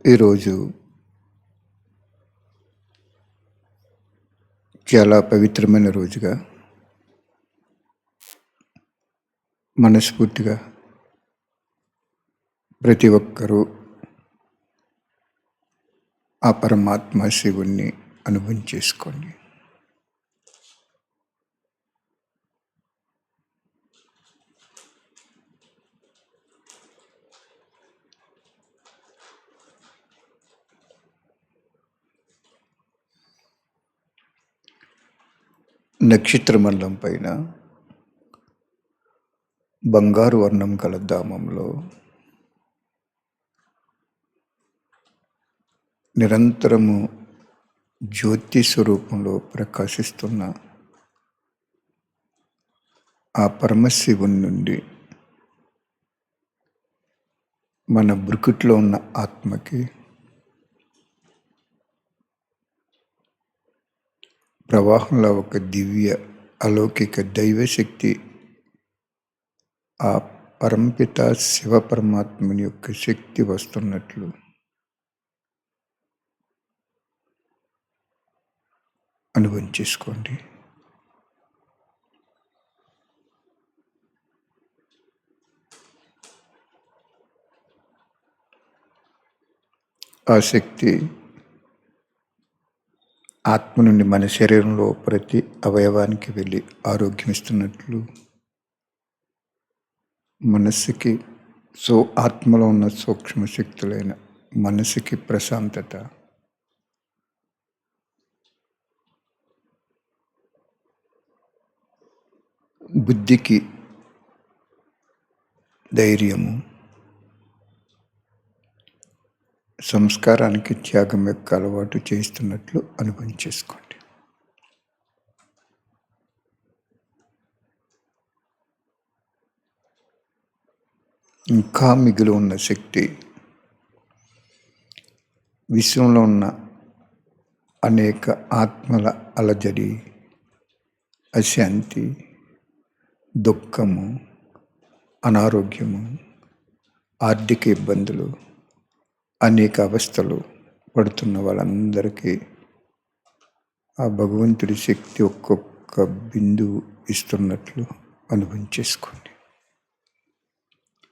ఈరోజు చాలా పవిత్రమైన రోజుగా మనస్ఫూర్తిగా ప్రతి ఒక్కరూ ఆ పరమాత్మ శివుణ్ణి అనుభవం చేసుకోండి. నక్షత్రమండలం పైన బంగారు వర్ణం గల ధామంలో నిరంతరము జ్యోతి స్వరూపంలో ప్రకాశిస్తున్న ఆ పరమశివుని నుండి మన బ్రుకుట్లో ఉన్న ఆత్మకి ప్రవాహంలో ఒక దివ్య అలౌకిక దైవశక్తి, ఆ పరంపిత శివ పరమాత్మని యొక్క శక్తి వస్తున్నట్లు అనుభవం చేసుకోండి. ఆ శక్తి ఆత్మ నుండి మన శరీరంలో ప్రతి అవయవానికి వెళ్ళి ఆరోగ్యం ఇస్తున్నట్లు, మనస్సుకి ఆత్మలో ఉన్న సూక్ష్మ శక్తులైన మనసుకి ప్రశాంతత, బుద్ధికి ధైర్యము, సంస్కారానికి త్యాగం యొక్క అలవాటు చేస్తున్నట్లు అనుభవం చేసుకోండి. ఇంకా మిగిలి ఉన్న శక్తి విశ్వంలో ఉన్న అనేక ఆత్మల అలజడి, అశాంతి, దుఃఖము, అనారోగ్యము, ఆర్థిక ఇబ్బందులు, అనేక అవస్థలు పడుతున్న వాళ్ళందరికీ ఆ భగవంతుడి శక్తి ఒక్కొక్క బిందువు ఇస్తున్నట్లు అనుభవం చేసుకోండి.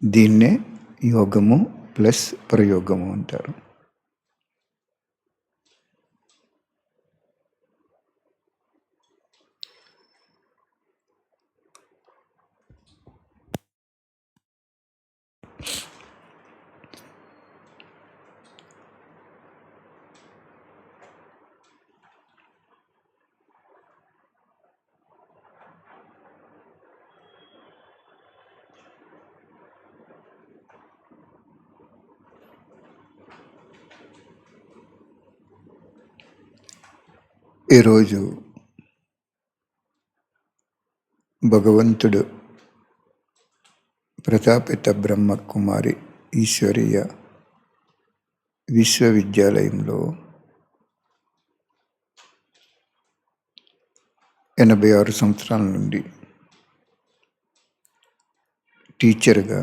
దీన్నే యోగము ప్లస్ ప్రయోగము అంటారు. ఈరోజు భగవంతుడు ప్రజాపిత బ్రహ్మకుమారి ఈశ్వరీయ విశ్వవిద్యాలయంలో 86 సంవత్సరాల నుండి టీచర్గా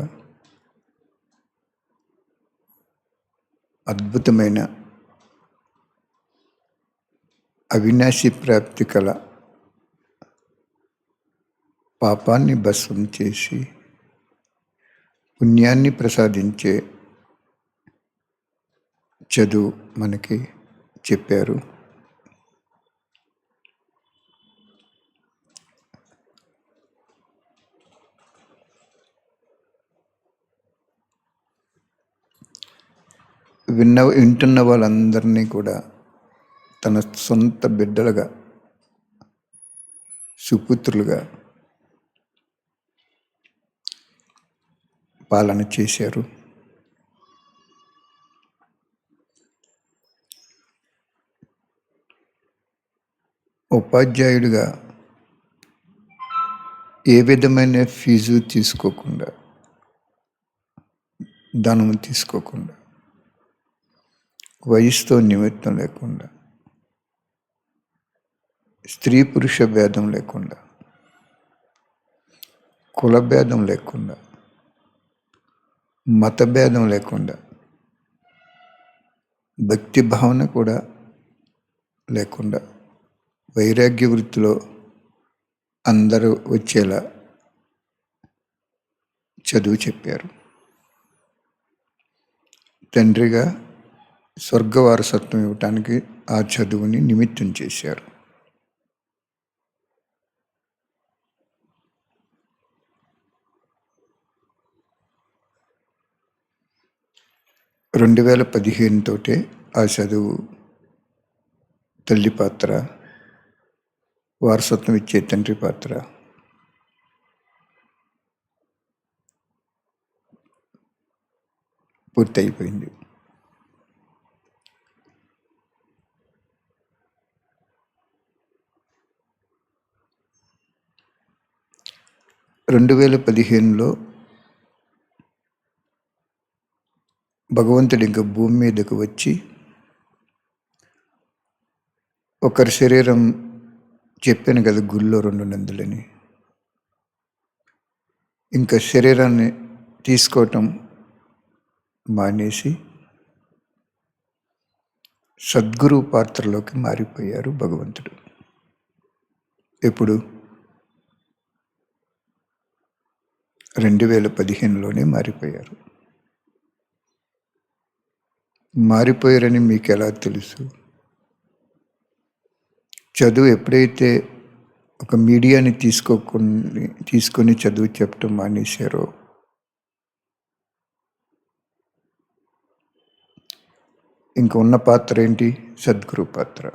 అద్భుతమైన అవినాశి ప్రాప్తి కల పాపాన్ని భస్మం చేసి పుణ్యాన్ని ప్రసాదించే చదువు మనకి చెప్పారు. వింటున్న వాళ్ళందరినీ కూడా తన సొంత బిడ్డలుగా, సుపుత్రులుగా పాలన చేశారు. ఉపాధ్యాయుడిగా ఏ విధమైన ఫీజు తీసుకోకుండా, ధనం తీసుకోకుండా, వయసుతో నిమిత్తం లేకుండా, స్త్రీ పురుష భేదం లేకుండా, కుల భేదం లేకుండా, మత భేదం లేకుండా భక్తి భావన కూడా లేకుండా వైరాగ్య వృత్తిలో అందరూ వచ్చేలా చదువు చెప్పారు. తండ్రిగా స్వర్గ వారసత్వం ఇవ్వటానికి ఆ చదువుని నిమిత్తం చేశారు. 2015 ఆ చదువు తల్లి పాత్ర, వారసత్వం ఇచ్చే తండ్రి పాత్ర పూర్తయిపోయింది. రెండు 2015లో భగవంతుడు ఇంకా భూమి మీదకు వచ్చి ఒకరి శరీరం చెప్పాను కదా గుళ్ళో 2 నందులని, ఇంకా శరీరాన్ని తీసుకోవటం మానేసి సద్గురు పాత్రలోకి మారిపోయారు భగవంతుడు. ఎప్పుడు 2015లోనే మారిపోయారు. మారిపోయారని మీకు ఎలా తెలుసు? చదువు ఎప్పుడైతే ఒక మీడియాని తీసుకొని చదువు చెప్పటం మానేశారో, ఇంక ఉన్న పాత్ర ఏంటి? సద్గురు పాత్ర.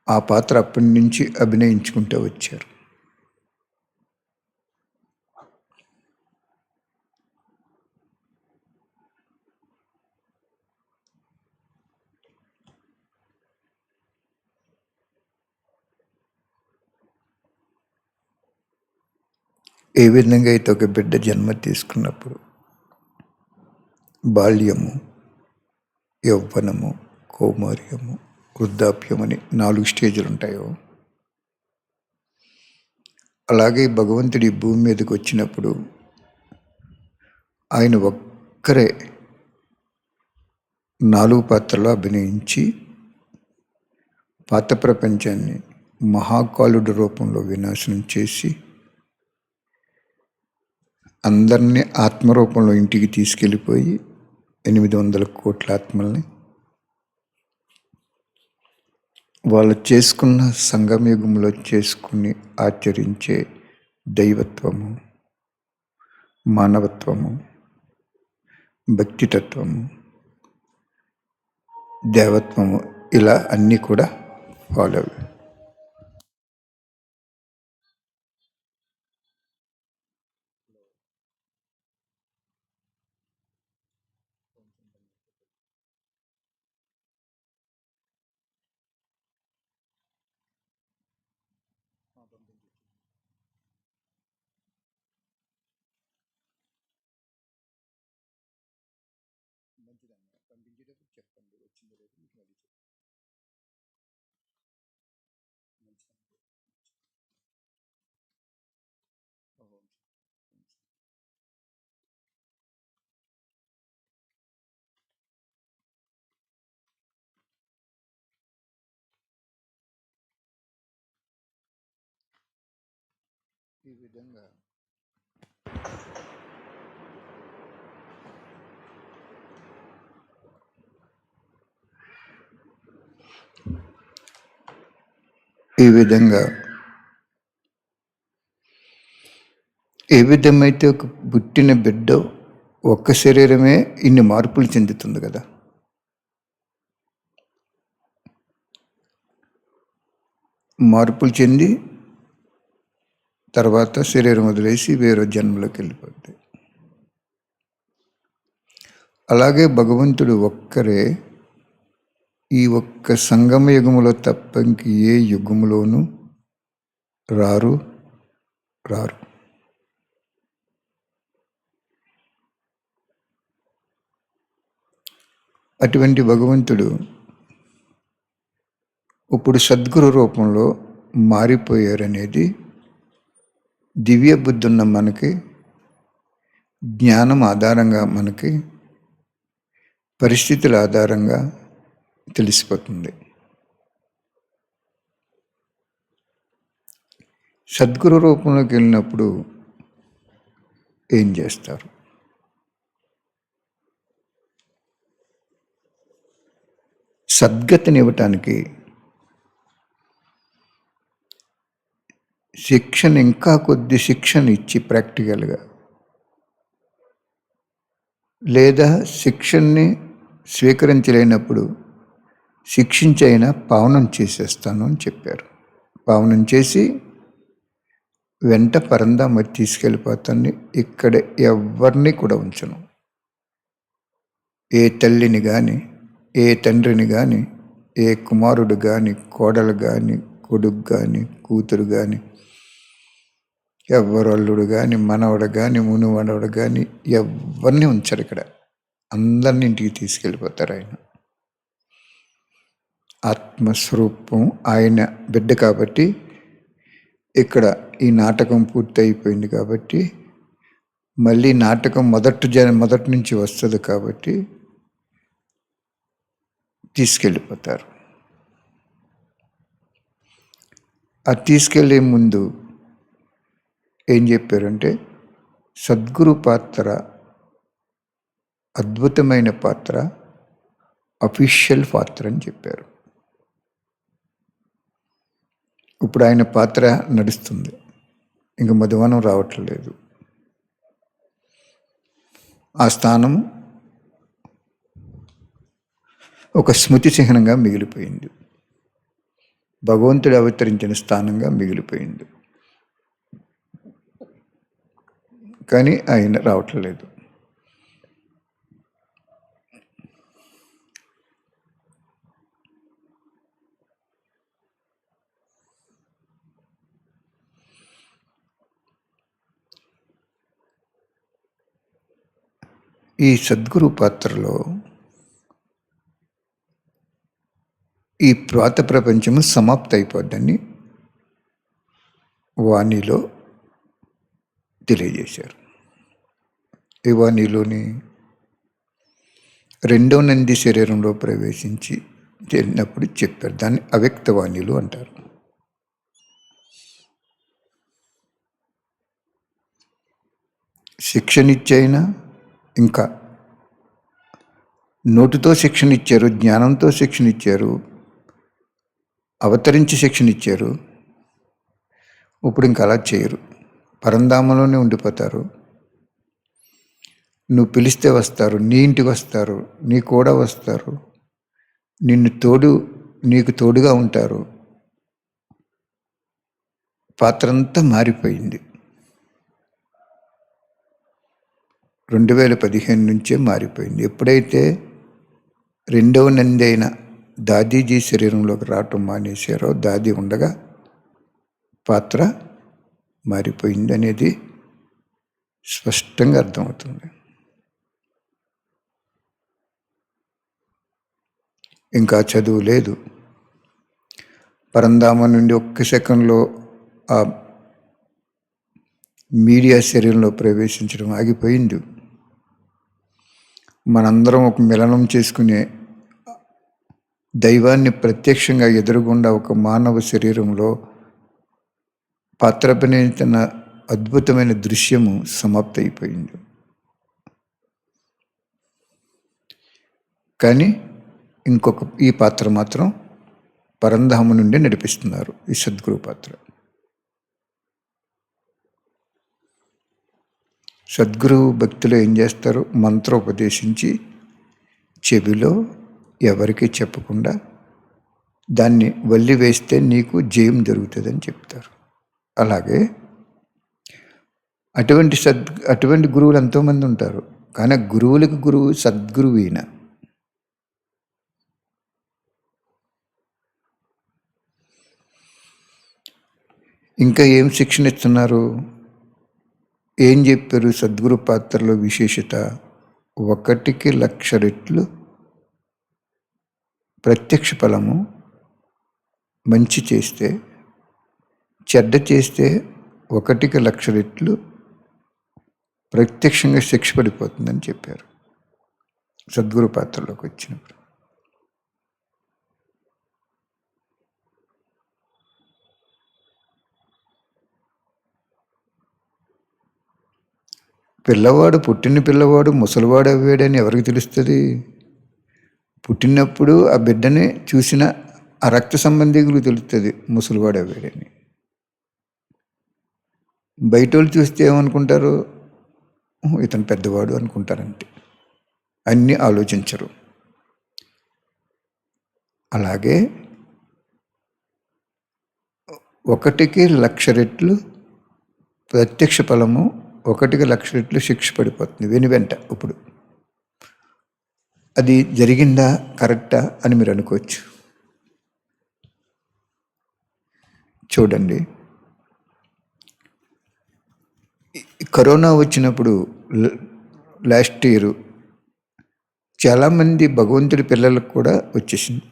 ఆ పాత్ర అప్పటి నుంచి అభినయించుకుంటూ వచ్చారు. ఏ విధంగా అయితే ఒక బిడ్డ జన్మ తీసుకున్నప్పుడు బాల్యము, యౌవనము, కౌమార్యము, వృద్ధాప్యం అని 4 స్టేజ్లు ఉంటాయో, అలాగే భగవంతుడి భూమి మీదకి వచ్చినప్పుడు ఆయన ఒక్కరే 4 పాత్రలో అభినయించి పాత ప్రపంచాన్ని మహాకాలుడి రూపంలో వినాశనం చేసి అందరినీ ఆత్మరూపంలో ఇంటికి తీసుకెళ్ళిపోయి 800 కోట్ల ఆత్మల్ని వాళ్ళు చేసుకున్న సంగమయుగంలో చేసుకుని ఆచరించే దైవత్వము, మానవత్వము, భక్తితత్వము, దేవత్వము, ఇలా అన్నీ కూడా ఫాలో. పంపించేటప్పుడు చెప్పండి వచ్చిందో లేదు మీకు మళ్ళీ ఈ విధంగా ఏ విధమైతే ఒక పుట్టిన బిడ్డ ఒక్క శరీరమే ఇన్ని మార్పులు చెందుతుంది కదా, మార్పులు చెంది తర్వాత శరీరం వదిలేసి వేరే జన్మలోకి వెళ్ళిపోతాయి. అలాగే భగవంతుడు ఒక్కరే ఈ ఒక్క సంగమ యుగములో తప్ప ఇంక ఏ యుగములోనూ రారు. అటువంటి భగవంతుడు ఇప్పుడు సద్గురు రూపంలో మారిపోయారనేది దివ్య బుద్ధి ఉన్న మనకి జ్ఞానం ఆధారంగా మనకి పరిస్థితుల ఆధారంగా తెలిసిపోతుంది. సద్గురు రూపంలోకి వెళ్ళినప్పుడు ఏం చేస్తారు? సద్గతిని ఇవ్వటానికి శిక్షణ, ఇంకా కొద్ది శిక్షణ ఇచ్చి ప్రాక్టికల్గా, లేదా శిక్షణని స్వీకరించలేనప్పుడు శిక్షించైనా పావనం చేసేస్తాను అని చెప్పారు. పావనం చేసి వెంట పరంధామ తీసుకెళ్ళిపోతాను. ఇక్కడ ఎవరిని కూడా ఉంచను. ఏ తల్లిని కానీ, ఏ తండ్రిని కానీ, ఏ కుమారుడు కానీ, కోడలు కానీ, కొడుకు కానీ, కూతురు కానీ, ఎవరు అల్లుడు కానీ, మనవడు కానీ, మునువడవడు కానీ ఎవరిని ఉంచరు. ఇక్కడ అందరిని ఇంటికి తీసుకెళ్ళిపోతారు. ఆయన ఆత్మస్వరూపం, ఆయన బిడ్డ కాబట్టి ఇక్కడ ఈ నాటకం పూర్తి అయిపోయింది కాబట్టి మళ్ళీ నాటకం మొదటి నుంచి వస్తుంది కాబట్టి తీసుకెళ్ళిపోతారు. ఆ తీసుకెళ్ళే ముందు ఏం చెప్పారంటే, సద్గురు పాత్ర అద్భుతమైన పాత్ర, అఫీషియల్ పాత్ర అని చెప్పారు. ఇప్పుడు ఆయన పాత్ర నడుస్తుంది, ఇంక మధువనం రావట్లేదు. ఆ స్థానం ఒక స్మృతి చిహ్నంగా మిగిలిపోయింది, భగవంతుడు అవతరించిన స్థానంగా మిగిలిపోయింది. కానీ ఆయన రావట్లేదు. ఈ సద్గురు పాత్రలో ఈ ప్రాత ప్రపంచము సమాప్తి అయిపోద్దని వాణిలో తెలియజేశారు. ఈ వాణిలోని రెండవ నంది శరీరంలో ప్రవేశించి వెళ్ళినప్పుడు చెప్పారు. దాన్ని అవ్యక్త వాణిలు అంటారు. శిక్షణ ఇచ్చైనా, ఇంకా నోటితో శిక్షణ ఇచ్చారు, జ్ఞానంతో శిక్షణ ఇచ్చారు, అవతరించి శిక్షణ ఇచ్చారు. ఇప్పుడు ఇంకా అలా చేయరు, పరంధామంలోనే ఉండిపోతారు. నువ్వు పిలిస్తే వస్తారు, నీ ఇంటికి వస్తారు, నీ కూడా వస్తారు, నీకు తోడుగా ఉంటారు. పాత్ర అంతా మారిపోయింది. 2015 నుంచే మారిపోయింది. ఎప్పుడైతే రెండవ నంది అయిన దాదీజీ శరీరంలోకి రావటం మానేశారో, దాది ఉండగా పాత్ర మారిపోయింది అనేది స్పష్టంగా అర్థమవుతుంది. ఇంకా చదువు లేదు. పరంధామ నుండి ఒక్క సెకండ్లో ఆ మీడియా శరీరంలో ప్రవేశించడం ఆగిపోయింది. మనందరం ఒక మిలనం చేసుకునే దైవాన్ని ప్రత్యక్షంగా ఎదురుగుండా ఒక మానవ శరీరంలో పాత్రపనితున్న అద్భుతమైన దృశ్యము సమాప్తి అయిపోయింది. కానీ ఈ పాత్ర మాత్రం పరంధామ నుండి నడిపిస్తున్నారు, ఈ సద్గురు పాత్ర. సద్గురు భక్తులు ఏం చేస్తారు? మంత్రోపదేశించి చెవిలో ఎవరికి చెప్పకుండా దాన్ని వల్లి వేస్తే నీకు జయం జరుగుతుందని చెప్తారు. అలాగే అటువంటి గురువులు ఎంతోమంది ఉంటారు. కానీ గురువులకు గురువు సద్గురువు ఈయన. ఇంకా ఏం శిక్షణ ఇస్తున్నారు? ఏం చెప్పారు? సద్గురు పాత్రలో విశేషత 1,00,000 రెట్లు ప్రత్యక్ష ఫలము. మంచి చేస్తే, చెడ్డ చేస్తే 1,00,000 రెట్లు ప్రత్యక్షంగా శిక్ష పడిపోతుందని చెప్పారు సద్గురు పాత్రలోకి వచ్చినప్పుడు. పుట్టిన పిల్లవాడు ముసలివాడు అవ్వాడని ఎవరికి తెలుస్తుంది? పుట్టినప్పుడు ఆ బిడ్డని చూసిన ఆ రక్త సంబంధికులకు తెలుస్తుంది ముసలివాడు అవ్వాడని. బయట వాళ్ళు చూస్తే ఏమనుకుంటారు? ఇతను పెద్దవాడు అనుకుంటారంటే అన్నీ ఆలోచించరు. అలాగే 1కి 1,00,000 రెట్లు ప్రత్యక్ష ఫలము, 1కి 1,00,000 రెట్లు శిక్ష పడిపోతుంది వెంట. ఇప్పుడు అది జరిగిందా, కరెక్టా అని మీరు అనుకోవచ్చు. చూడండి, కరోనా వచ్చినప్పుడు లాస్ట్ ఇయర్ చాలామంది భగవంతుడి పిల్లలకు కూడా వచ్చేసింది.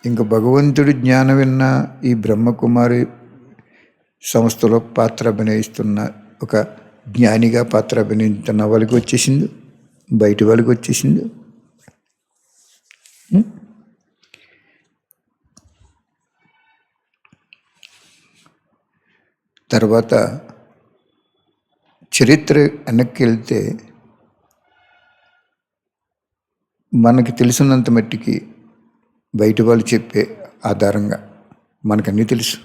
ఇంకా భగవంతుడి జ్ఞానం విన్న ఈ బ్రహ్మకుమారి సంస్థలో పాత్ర అభినయిస్తున్న ఒక జ్ఞానిగా పాత్ర అభినయిస్తున్న వాళ్ళకి వచ్చేసింది, బయట వాళ్ళకి వచ్చేసింది. తర్వాత చరిత్ర వెనక్కి వెళ్తే మనకి తెలిసినంత మట్టికి బయట వాళ్ళు చెప్పే ఆధారంగా మనకన్నీ తెలుసు.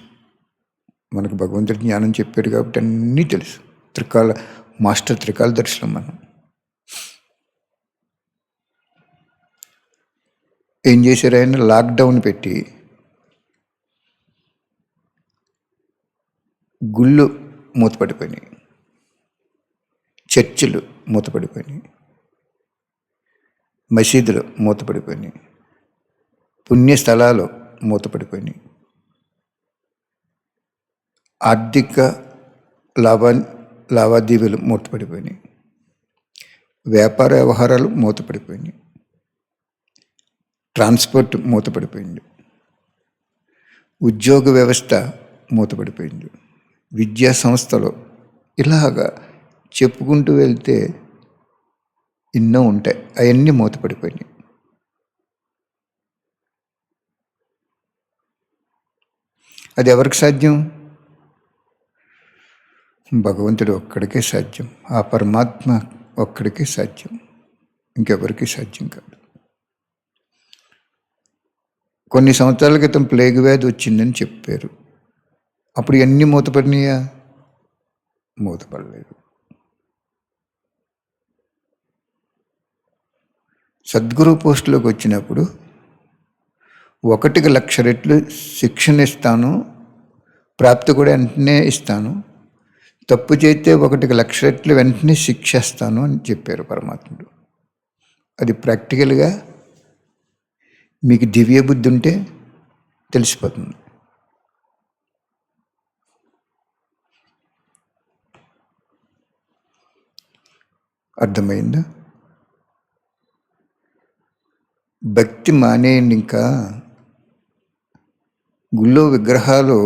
మనకు భగవంతుడి జ్ఞానం చెప్పాడు కాబట్టి అన్నీ తెలుసు. మాస్టర్ త్రికాల దర్శనం. మనం ఏం చేశారు? ఆయన లాక్డౌన్ పెట్టి గుళ్ళు మూతపడిపోయినాయి, చర్చిలు మూతపడిపోయినాయి, మసీదులు మూతపడిపోయినాయి, పుణ్యస్థలాలు మూతపడిపోయినాయి, ఆర్థిక లావాదేవీలు మూతపడిపోయినాయి, వ్యాపార వ్యవహారాలు మూతపడిపోయినాయి, ట్రాన్స్పోర్ట్ మూతపడిపోయింది, ఉద్యోగ వ్యవస్థ మూతపడిపోయింది, విద్యా సంస్థలు, ఇలాగా చెప్పుకుంటూ వెళ్తే ఎన్నో ఉంటాయి. అవన్నీ మూతపడిపోయినాయి. అది ఎవరికి సాధ్యం? భగవంతుడు ఒక్కడికే సాధ్యం. ఆ పరమాత్మ ఒక్కడికే సాధ్యం, ఇంకెవరికి సాధ్యం కాదు. కొన్ని సంవత్సరాల క్రితం ప్లేగ్ వ్యాధి వచ్చిందని చెప్పారు. అప్పుడు ఎన్ని మూతపడినాయా? మూతపడలేదు. సద్గురు పోస్టులోకి వచ్చినప్పుడు 1కి 1,00,000 రెట్లు శిక్షణ ఇస్తాను, ప్రాప్తి కూడా వెంటనే ఇస్తాను, తప్పు చేస్తే 1కి 1,00,000 రెట్లు వెంటనే శిక్షిస్తాను అని చెప్పారు పరమాత్ముడు. అది ప్రాక్టికల్గా మీకు దివ్య బుద్ధి ఉంటే తెలిసిపోతుంది. అర్థమైందా? భక్తి మానేయండి. ఇంకా గుళ్ళో విగ్రహాలు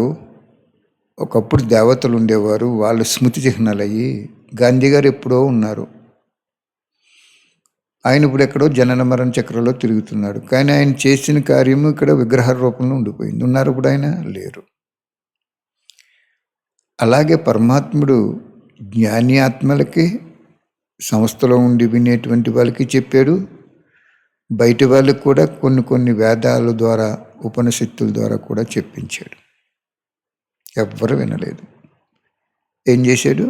ఒకప్పుడు దేవతలు ఉండేవారు, వాళ్ళు స్మృతి చిహ్నాలు అయ్యి. గాంధీ గారు ఎప్పుడో ఉన్నారు, ఆయన ఇప్పుడు ఎక్కడో జనన మరణ చక్రంలో తిరుగుతున్నాడు. కానీ ఆయన చేసిన కార్యము ఇక్కడ విగ్రహ రూపంలో ఉండిపోయింది. ఉన్నారు ఇప్పుడు ఆయన లేరు. అలాగే పరమాత్ముడు జ్ఞాని ఆత్మలకి, సంస్థలో ఉండి వినేటువంటి వాళ్ళకి చెప్పాడు, బయట వాళ్ళకి కూడా కొన్ని వేదాల ద్వారా, ఉపనిషత్తుల ద్వారా కూడా చెప్పించాడు. ఎవ్వరు వినలేదు. ఏం చేశాడు?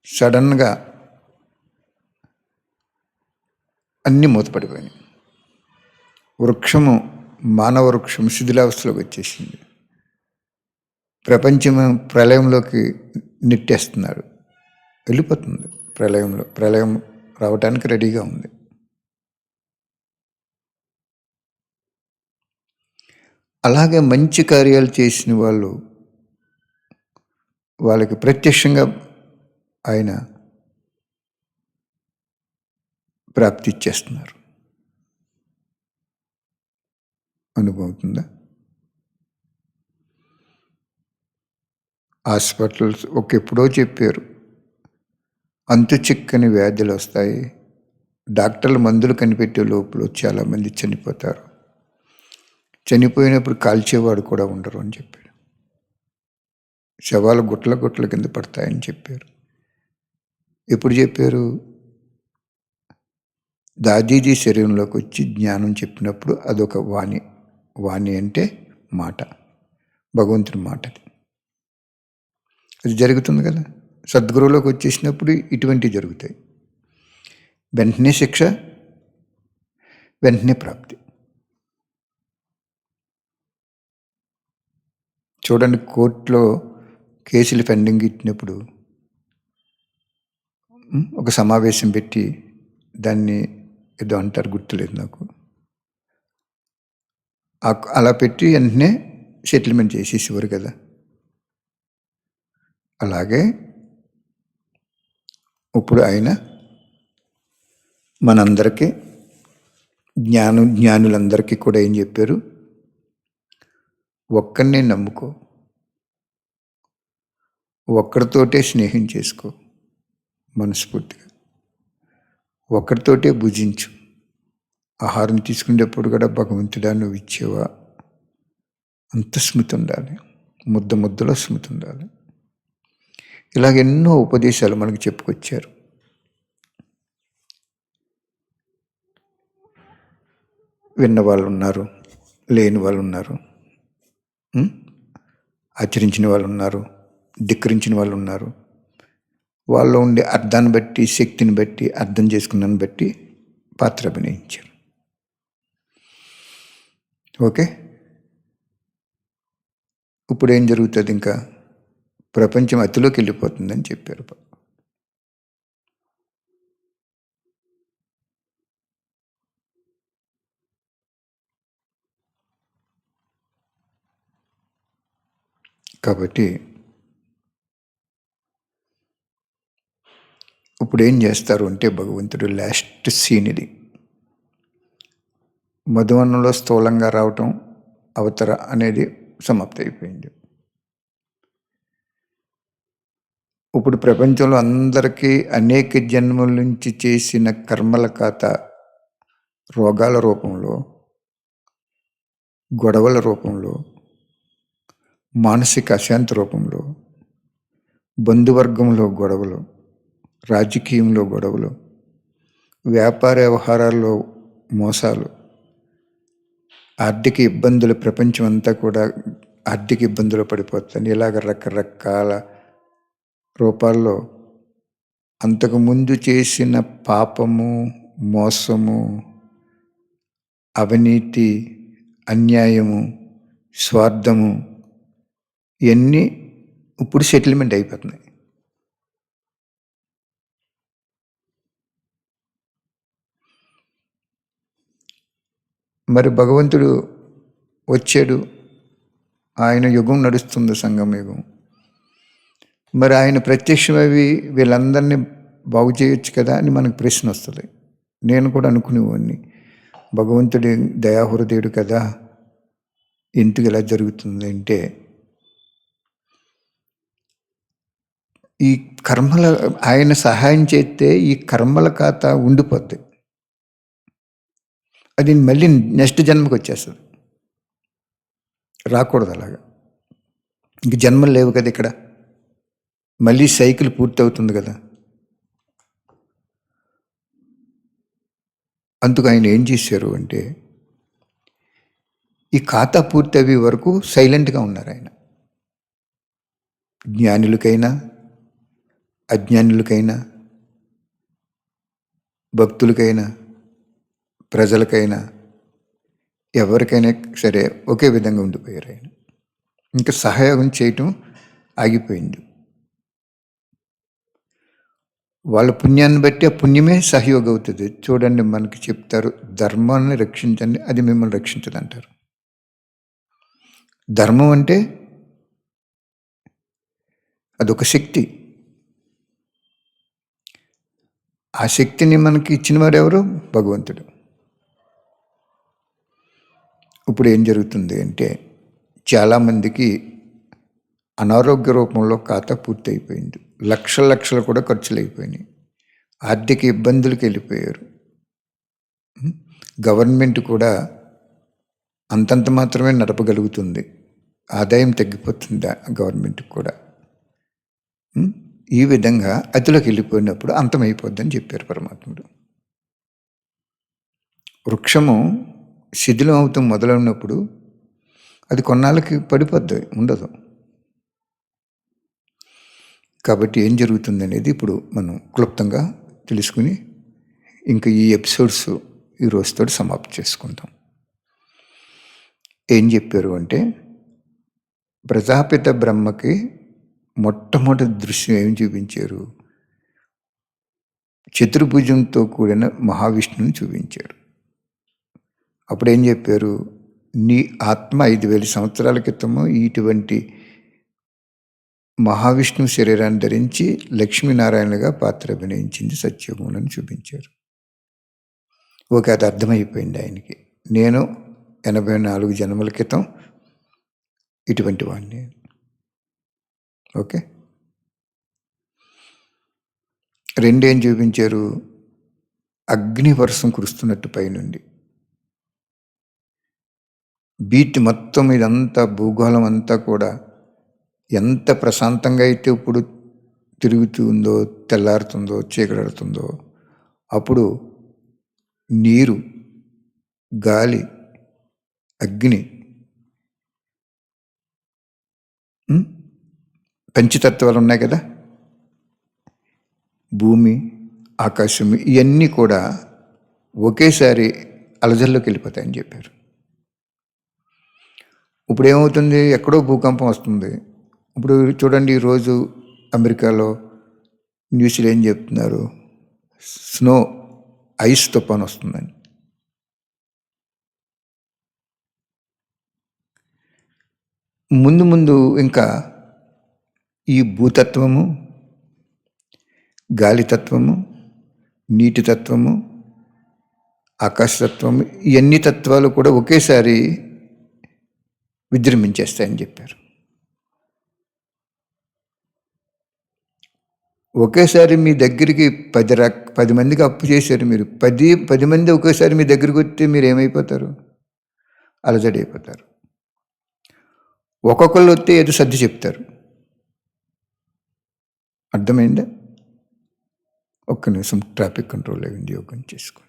సడన్గా అన్నీ మూతపడిపోయినాయి. మానవ వృక్షం శిథిలావస్థలోకి వచ్చేసింది. ప్రపంచం ప్రళయంలోకి నెట్టేస్తున్నారు, వెళ్ళిపోతుంది. ప్రళయం రావటానికి రెడీగా ఉంది. అలాగే మంచి కార్యాలు చేసిన వాళ్ళకి ప్రత్యక్షంగా ఆయన ప్రాప్తి ఇచ్చేస్తున్నారు. అనుభవం అవుతుందా? హాస్పిటల్స్ ఎప్పుడో చెప్పారు, అంతు చిక్కని వ్యాధులు వస్తాయి, డాక్టర్లు మందులు కనిపెట్టే లోపల చాలామంది చనిపోతారు, చనిపోయినప్పుడు కాల్చేవాడు కూడా ఉండరు అని చెప్పాడు. శవాలు గుట్ల గుట్ల కింద పడతాయని చెప్పారు. ఎప్పుడు చెప్పారు? దాదీజీ శరీరంలోకి వచ్చి జ్ఞానం చెప్పినప్పుడు అదొక వాణి. వాణి అంటే మాట, భగవంతుని మాట. అది జరుగుతుంది కదా. సద్గురువులోకి వచ్చేసినప్పుడు ఇటువంటివి జరుగుతాయి. వెంటనే శిక్ష, వెంటనే ప్రాప్తి. చూడండి, కోర్టులో కేసులు పెండింగ్ ఇచ్చినప్పుడు ఒక సమావేశం పెట్టి, దాన్ని ఏదో అంటారు, గుర్తులేదు నాకు, అలా పెట్టి వెంటనే సెటిల్మెంట్ చేసేసేవారు కదా. అలాగే ఇప్పుడు ఆయన మనందరికీ, జ్ఞానులందరికీ కూడా ఏం చెప్పారు? ఒక్కడినే నమ్ముకో, ఒక్కడితోటే స్నేహం చేసుకో మనస్ఫూర్తిగా, ఒక్కడితోటే భుజించు. ఆహారం తీసుకునేటప్పుడు కూడా భగవంతుడా నువ్వు ఇచ్చేవా, అంత స్మృతి ఉండాలి, ముద్ద ముద్దలో స్మృతి ఉండాలి. ఇలాగ ఎన్నో ఉపదేశాలు మనకు చెప్పుకొచ్చారు. విన్న వాళ్ళు ఉన్నారు, లేని వాళ్ళు ఉన్నారు, ఆచరించిన వాళ్ళు ఉన్నారు, ధిక్కరించిన వాళ్ళు ఉన్నారు. వాళ్ళు ఉండే అర్థాన్ని బట్టి, శక్తిని బట్టి, అర్థం చేసుకున్నాన్ని బట్టి పాత్ర అభినయించారు. ఓకే, ఇప్పుడు ఏం జరుగుతుంది? ఇంకా ప్రపంచం అతిలోకి వెళ్ళిపోతుందని చెప్పారు. కాబట్టి ఇప్పుడు ఏం చేస్తారు అంటే, భగవంతుడు లాస్ట్ సీన్ ఇది. మధువనంలో స్థూలంగా రావటం, అవతర అనేది సమాప్తి అయిపోయింది. ఇప్పుడు ప్రపంచంలో అందరికీ అనేక జన్మల నుంచి చేసిన కర్మల ఖాతా రోగాల రూపంలో, గొడవల రూపంలో, మానసిక అశాంతి రూపంలో, బంధువర్గంలో గొడవలు, రాజకీయంలో గొడవలు, వ్యాపార వ్యవహారాల్లో మోసాలు, ఆర్థిక ఇబ్బందులు, ప్రపంచం అంతా కూడా ఆర్థిక ఇబ్బందులు పడిపోతుంది. ఇలాగ రకరకాల రూపాల్లో అంతకుముందు చేసిన పాపము, మోసము, అవినీతి, అన్యాయము, స్వార్థము ఇవన్నీ ఇప్పుడు సెటిల్మెంట్ అయిపోతున్నాయి. మరి భగవంతుడు వచ్చాడు, ఆయన యుగం నడుస్తుంది, సంగమ యుగం. మరి ఆయన ప్రత్యక్షమవి వీళ్ళందరినీ బాగు చేయొచ్చు కదా అని మనకు ప్రశ్న వస్తుంది. నేను కూడా అనుకునేవాడిని, భగవంతుడి దయాహృదయుడు కదా, ఎందుకు ఇలా జరుగుతుంది అంటే, ఈ కర్మల, ఆయన సహాయం చేస్తే ఈ కర్మల ఖాతా ఉండిపోద్ది. అది మళ్ళీ నెక్స్ట్ జన్మకి వచ్చేస్తుంది, రాకూడదు అలాగా. ఇంక జన్మలు లేవు కదా ఇక్కడ, మళ్ళీ సైకిల్ పూర్తి అవుతుంది కదా. అందుకు ఆయన ఏం చేశారు అంటే, ఈ ఖాతా పూర్తి అయ్యే వరకు సైలెంట్గా ఉన్నారు ఆయన. జ్ఞానులకైనా, అజ్ఞానులకైనా, భక్తులకైనా, ప్రజలకైనా, ఎవరికైనా సరే ఒకే విధంగా ఉండిపోయారు ఆయన. ఇంకా సహయోగం చేయటం ఆగిపోయింది. వాళ్ళ పుణ్యాన్ని బట్టి ఆ పుణ్యమే సహయోగం అవుతుంది. చూడండి, మనకి చెప్తారు, ధర్మాన్ని రక్షించండి, అది మిమ్మల్ని రక్షించదు అంటారు. ధర్మం అంటే అదొక శక్తి. ఆ శక్తిని మనకి ఇచ్చినవాడు ఎవరు? భగవంతుడు. ఇప్పుడు ఏం జరుగుతుంది అంటే, చాలామందికి అనారోగ్య రూపంలో ఖాతా పూర్తయిపోయింది. లక్షలు కూడా ఖర్చులైపోయినాయి. ఆర్థిక ఇబ్బందులకు వెళ్ళిపోయారు. గవర్నమెంట్ కూడా అంతంత మాత్రమే నడపగలుగుతుంది. ఆదాయం తగ్గిపోతుంది గవర్నమెంట్కి కూడా. ఈ విధంగా అతిలోకి వెళ్ళిపోయినప్పుడు అంతమైపోద్దని చెప్పారు పరమాత్ముడు. వృక్షము శిథిలం అవుతూ మొదలైనప్పుడు అది కొన్నాళ్ళకి పడిపోద్ది, ఉండదు. కాబట్టి ఏం జరుగుతుంది అనేది ఇప్పుడు మనం క్లుప్తంగా తెలుసుకుని ఇంకా ఈ ఎపిసోడ్స్ ఈ రోజుతో సమాప్తి చేసుకుందాం. ఏం చెప్పారు అంటే, ప్రజాపిత బ్రహ్మకి మొట్టమొదటి దృశ్యం ఏం చూపించారు? చతుర్భుజంతో కూడిన మహావిష్ణువుని చూపించారు. అప్పుడు ఏం చెప్పారు? నీ ఆత్మ 5,000 సంవత్సరాల క్రితము ఇటువంటి మహావిష్ణువు శరీరాన్ని ధరించి లక్ష్మీనారాయణగా పాత్ర అభినయించింది సత్యగుణని చూపించారు. ఓకే, అది అర్థమైపోయింది ఆయనకి. నేను 84 జన్మల క్రితం ఇటువంటి వాడిని. ఓకే. రెండేం చూపించారు? అగ్ని వర్షం కురుస్తున్నట్టు పైనుండి. బీచ్ మొత్తం ఇదంతా భూగోళం అంతా కూడా ఎంత ప్రశాంతంగా అయితే ఇప్పుడు తిరుగుతుందో, తెల్లారుతుందో, చీకటాడుతుందో, అప్పుడు నీరు, గాలి, అగ్ని, పంచతత్వాలు ఉన్నాయి కదా, భూమి, ఆకాశం, ఇవన్నీ కూడా ఒకేసారి అలజల్లోకి వెళ్ళిపోతాయని చెప్పారు. ఇప్పుడు ఏమవుతుంది? ఎక్కడో భూకంపం వస్తుంది. ఇప్పుడు చూడండి, ఈరోజు అమెరికాలో న్యూస్లో ఏం చెప్తున్నారు? స్నో, ఐస్ తుఫాన్ వస్తుందని. ముందు ముందు ఇంకా ఈ భూతత్వము, గాలితత్వము, నీటి తత్వము, ఆకాశతత్వము, ఇవన్నీ తత్వాలు కూడా ఒకేసారి విజృంభించేస్తాయని చెప్పారు. ఒకేసారి మీ దగ్గరికి 10 మందికి అప్పు చేశారు మీరు. 10 మంది ఒకేసారి మీ దగ్గరికి వస్తే మీరు ఏమైపోతారు? అలజడైపోతారు. ఒక్కొక్కళ్ళు వస్తే ఏదో సర్ది చెప్తారు. అర్థమైందా? ఒక్క నిమిషం ట్రాఫిక్ కంట్రోల్ వినియోగం చేసుకోండి.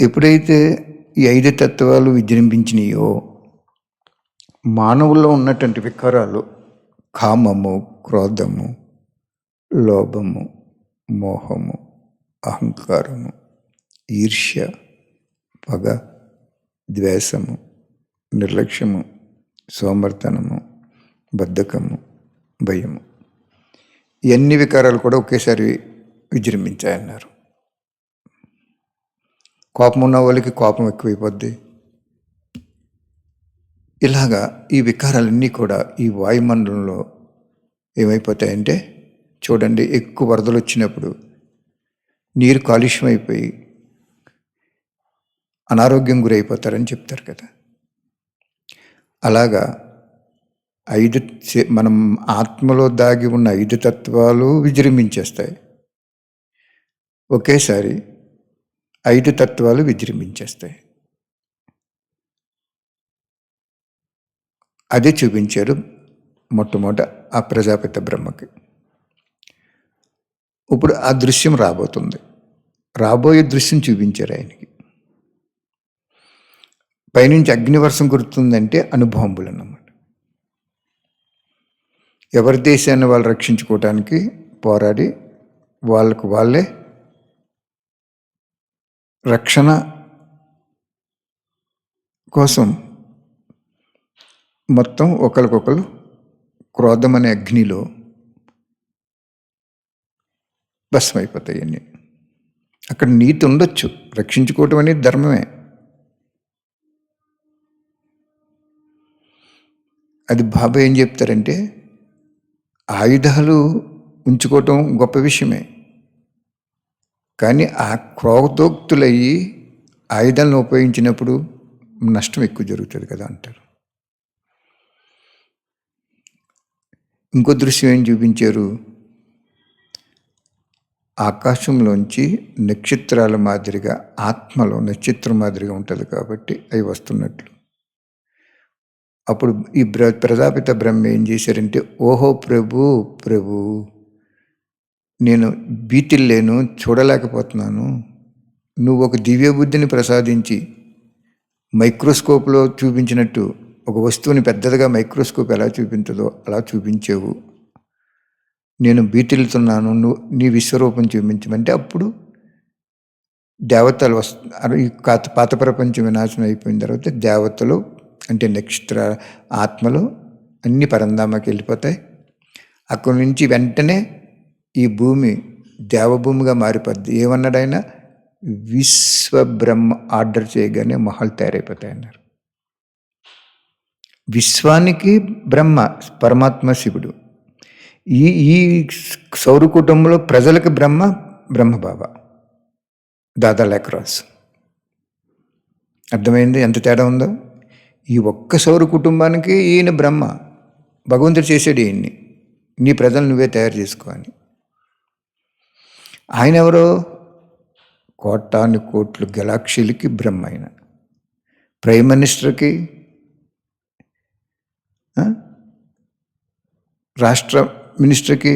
ఎప్పుడైతే ఈ 5 తత్వాలు విజృంభించినాయో, మానవుల్లో ఉన్నటువంటి వికారాలు కామము, క్రోధము, లోభము, మోహము, అహంకారము, ఈర్ష్య, పగ, ద్వేషము, నిర్లక్ష్యము, సోమర్తనము, బద్ధకము, భయము, ఇవన్నీ వికారాలు కూడా ఒకేసారి విజృంభించాయన్నారు. కోపం ఉన్న వాళ్ళకి కోపం ఎక్కువైపోద్ది. ఇలాగా ఈ వికారాలన్నీ కూడా ఈ వాయుమండలంలో ఏమైపోతాయంటే, చూడండి, ఎక్కువ వరదలు వచ్చినప్పుడు నీరు కాలుష్యం అయిపోయి అనారోగ్యం గురైపోతారని చెప్తారు కదా. అలాగా మనం ఆత్మలో దాగి ఉన్న 5 తత్వాలు విజృంభించేస్తాయి. ఒకేసారి 5 తత్వాలు విజృంభించేస్తాయి. అదే చూపించారు మొట్టమొదట ఆ ప్రజాపిత బ్రహ్మకి. ఇప్పుడు ఆ దృశ్యం రాబోతుంది. రాబోయే దృశ్యం చూపించారు ఆయనకి. పైనుంచి అగ్నివర్షం కురుతుందంటే అణుబాంబులు అన్నమాట. ఎవరి దేశాన్ని వాళ్ళు రక్షించుకోవటానికి పోరాడి వాళ్ళకు వాళ్ళే రక్షణ కోసం మొత్తం ఒకరికొకరు క్రోధం అనే అగ్నిలో భస్మైపోతాయి అన్నీ. అక్కడ నీతి ఉండొచ్చు, రక్షించుకోవటం అనేది ధర్మమే. అది బాబా ఏం చెప్తారంటే ఆయుధాలు ఉంచుకోవటం గొప్ప విషయమే, కానీ ఆ క్రోధోక్తులయ్యి ఆయుధాలను ఉపయోగించినప్పుడు నష్టం ఎక్కువ జరుగుతుంది కదా అంటారు. ఇంకో దృశ్యం ఏం చూపించారు, ఆకాశంలోంచి నక్షత్రాల మాదిరిగా ఆత్మలో నక్షత్రం మాదిరిగా ఉంటుంది కాబట్టి అవి వస్తున్నట్లు. అప్పుడు ఈ ప్రజాపిత బ్రహ్మ ఏం చేశారంటే, ఓహో ప్రభు ప్రభు నేను భీతిల్లేను, చూడలేకపోతున్నాను, నువ్వు ఒక దివ్య బుద్ధిని ప్రసాదించి మైక్రోస్కోప్లో చూపించినట్టు ఒక వస్తువుని పెద్దదిగా మైక్రోస్కోప్ ఎలా చూపించదో అలా చూపించేవు, నేను భీతిల్తున్నాను, నువ్వు నీ విశ్వరూపం చూపించమంటే అప్పుడు దేవతలు పాత ప్రపంచం వినాశనం అయిపోయిన తర్వాత దేవతలు అంటే నక్షత్ర ఆత్మలు అన్ని పరంధామకి వెళ్ళిపోతాయి. అక్కడి నుంచి వెంటనే ఈ భూమి దేవభూమిగా మారిపోద్ది. ఏమన్నాడు ఆయన, విశ్వబ్రహ్మ ఆర్డర్ చేయగానే మహల్ తయారైపోతాయి అన్నారు. విశ్వానికి బ్రహ్మ పరమాత్మ శివుడు, ఈ ఈ సౌర కుటుంబంలో ప్రజలకు బ్రహ్మబాబా దాదా లెక్రాస్. అర్థమైంది ఎంత తేడా ఉందో. ఈ ఒక్క సౌర కుటుంబానికి ఈయన బ్రహ్మ, భగవంతుడు చేసాడు ఈయన్ని, నీ ప్రజలు నువ్వే తయారు చేసుకో అని. ఆయన ఎవరో కోటాను కోట్లు గెలాక్షీలకి బ్రహ్మ. ఆయన ప్రైమ్ మినిస్టర్కి రాష్ట్ర మినిస్టర్కి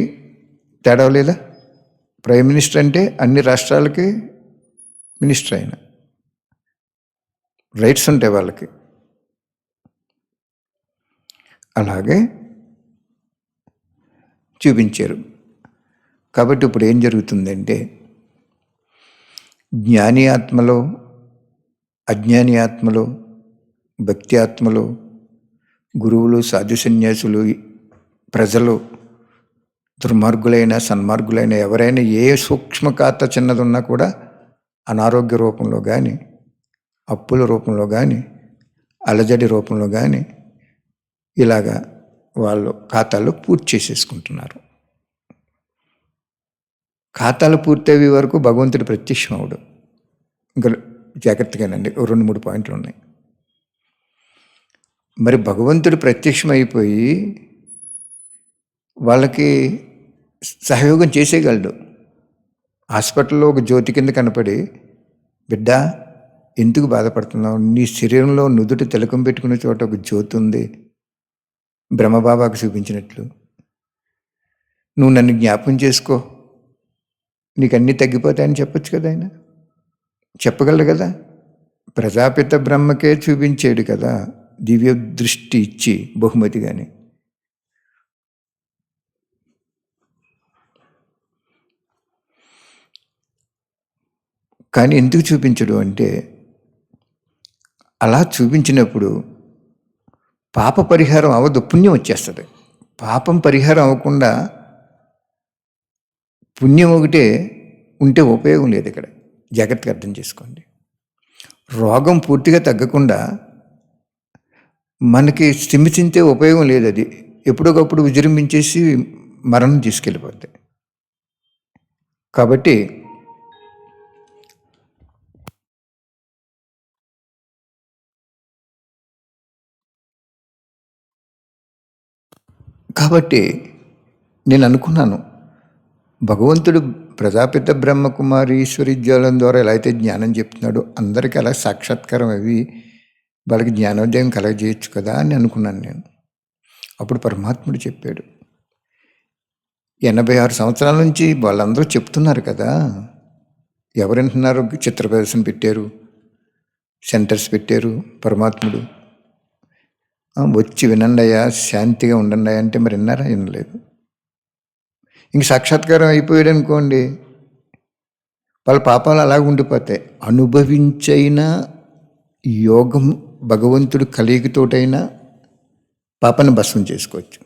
తేడా లేదా? ప్రైమ్ మినిస్టర్ అంటే అన్ని రాష్ట్రాలకి మినిస్టర్, అయిన రైట్స్ ఉంటాయి వాళ్ళకి. అలాగే చూపించారు. కాబట్టి ఇప్పుడు ఏం జరుగుతుందంటే, జ్ఞాని ఆత్మలో, అజ్ఞాని ఆత్మలో, భక్తి ఆత్మలో, గురువులు, సాధు సన్యాసులు, ప్రజలు, దుర్మార్గులైన సన్మార్గులైన ఎవరైనా ఏ సూక్ష్మకాత చిన్నదున్నా కూడా అనారోగ్య రూపంలో కానీ, అప్పుల రూపంలో కానీ, అలజడి రూపంలో కానీ ఇలాగా వాళ్ళు ఖాతాలు పూర్తి చేసేసుకుంటున్నారు. ఖాతాలు పూర్తయ్యే వరకు భగవంతుడి ప్రత్యక్షం అవడు. ఇంకా జాగ్రత్తగానండి, 2-3 పాయింట్లు ఉన్నాయి. మరి భగవంతుడు ప్రత్యక్షం అయిపోయి వాళ్ళకి సహయోగం చేసేయగలడు. హాస్పిటల్లో ఒక జ్యోతి కింద కనపడి, బిడ్డ ఎందుకు బాధపడుతున్నావు, నీ శరీరంలో నుదుటి తిలకం పెట్టుకునే చోట ఒక జ్యోతి ఉంది, బ్రహ్మబాబాకు చూపించినట్లు, నువ్వు నన్ను జ్ఞాపకం చేసుకో, నీకు అన్నీ తగ్గిపోతాయని చెప్పచ్చు కదా. ఆయన చెప్పగలరు కదా. ప్రజాపిత బ్రహ్మకే చూపించాడు కదా దివ్య దృష్టి ఇచ్చి బహుమతిగాని. కానీ ఎందుకు చూపించడు అంటే, అలా చూపించినప్పుడు పాప పరిహారం అవ్వదు, పుణ్యం వచ్చేస్తుంది. పాపం పరిహారం అవ్వకుండా పుణ్యం ఒకటే ఉంటే ఉపయోగం లేదు. ఇక్కడ జాగ్రత్తగా అర్థం చేసుకోండి. రోగం పూర్తిగా తగ్గకుండా మనకి స్థిమితింతే ఉపయోగం లేదు. అది ఎప్పుడొకప్పుడు విజృంభించేసి మరణం తీసుకెళ్ళిపోద్ది. కాబట్టి నేను అనుకున్నాను, భగవంతుడు ప్రజాపిత బ్రహ్మకుమారి ఈశ్వరీజ్వాలం ద్వారా ఎలా అయితే జ్ఞానం చెప్తున్నాడో అందరికీ అలా సాక్షాత్కారం అవి వాళ్ళకి జ్ఞానోదయం కలగజేయచ్చు కదా అని అనుకున్నాను నేను. అప్పుడు పరమాత్ముడు చెప్పాడు, 86 సంవత్సరాల నుంచి వాళ్ళందరూ చెప్తున్నారు కదా. ఎవరు వింటున్నారు? చిత్ర ప్రదర్శన పెట్టారు, సెంటర్స్ పెట్టారు. పరమాత్ముడు వచ్చి వినండియా, శాంతిగా ఉండండి అంటే మరి విన్నారా? వినలేదు. ఇంక సాక్షాత్కారం అయిపోయాడు అనుకోండి, వాళ్ళ పాపాలు అలాగ ఉండిపోతాయి. అనుభవించైనా యోగం భగవంతుడు కలిగితోటైనా పాపాన్ని భస్మం చేసుకోవచ్చు.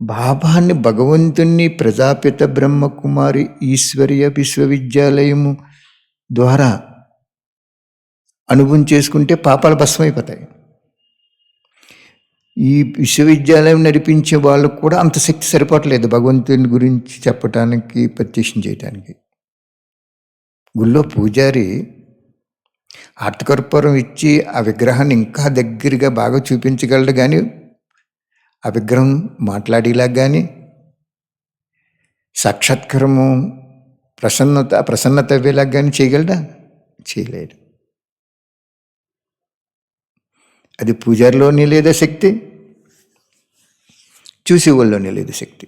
బాబాని, భగవంతుణ్ణి ప్రజాపిత బ్రహ్మకుమారి ఈశ్వరీయ విశ్వవిద్యాలయము ద్వారా అనుభవం చేసుకుంటే పాపాలు భస్మం అయిపోతాయి. ఈ విశ్వవిద్యాలయం నడిపించే వాళ్ళకు కూడా అంత శక్తి సరిపోవట్లేదు భగవంతుని గురించి చెప్పటానికి, ప్రత్యక్షం చేయటానికి. గుళ్ళో పూజారి ఆర్తకర్పూరం ఇచ్చి ఆ విగ్రహాన్ని ఇంకా దగ్గరగా బాగా చూపించగలడు, కానీ ఆ విగ్రహం మాట్లాడేలాగా కానీ సాక్షాత్కారము ప్రసన్నత అయ్యేలాగా కానీ చేయగలడా? చేయలేడు. అది పూజారిలోనే లేదా శక్తి, చూసేవాళ్ళలోనే లేదు శక్తి.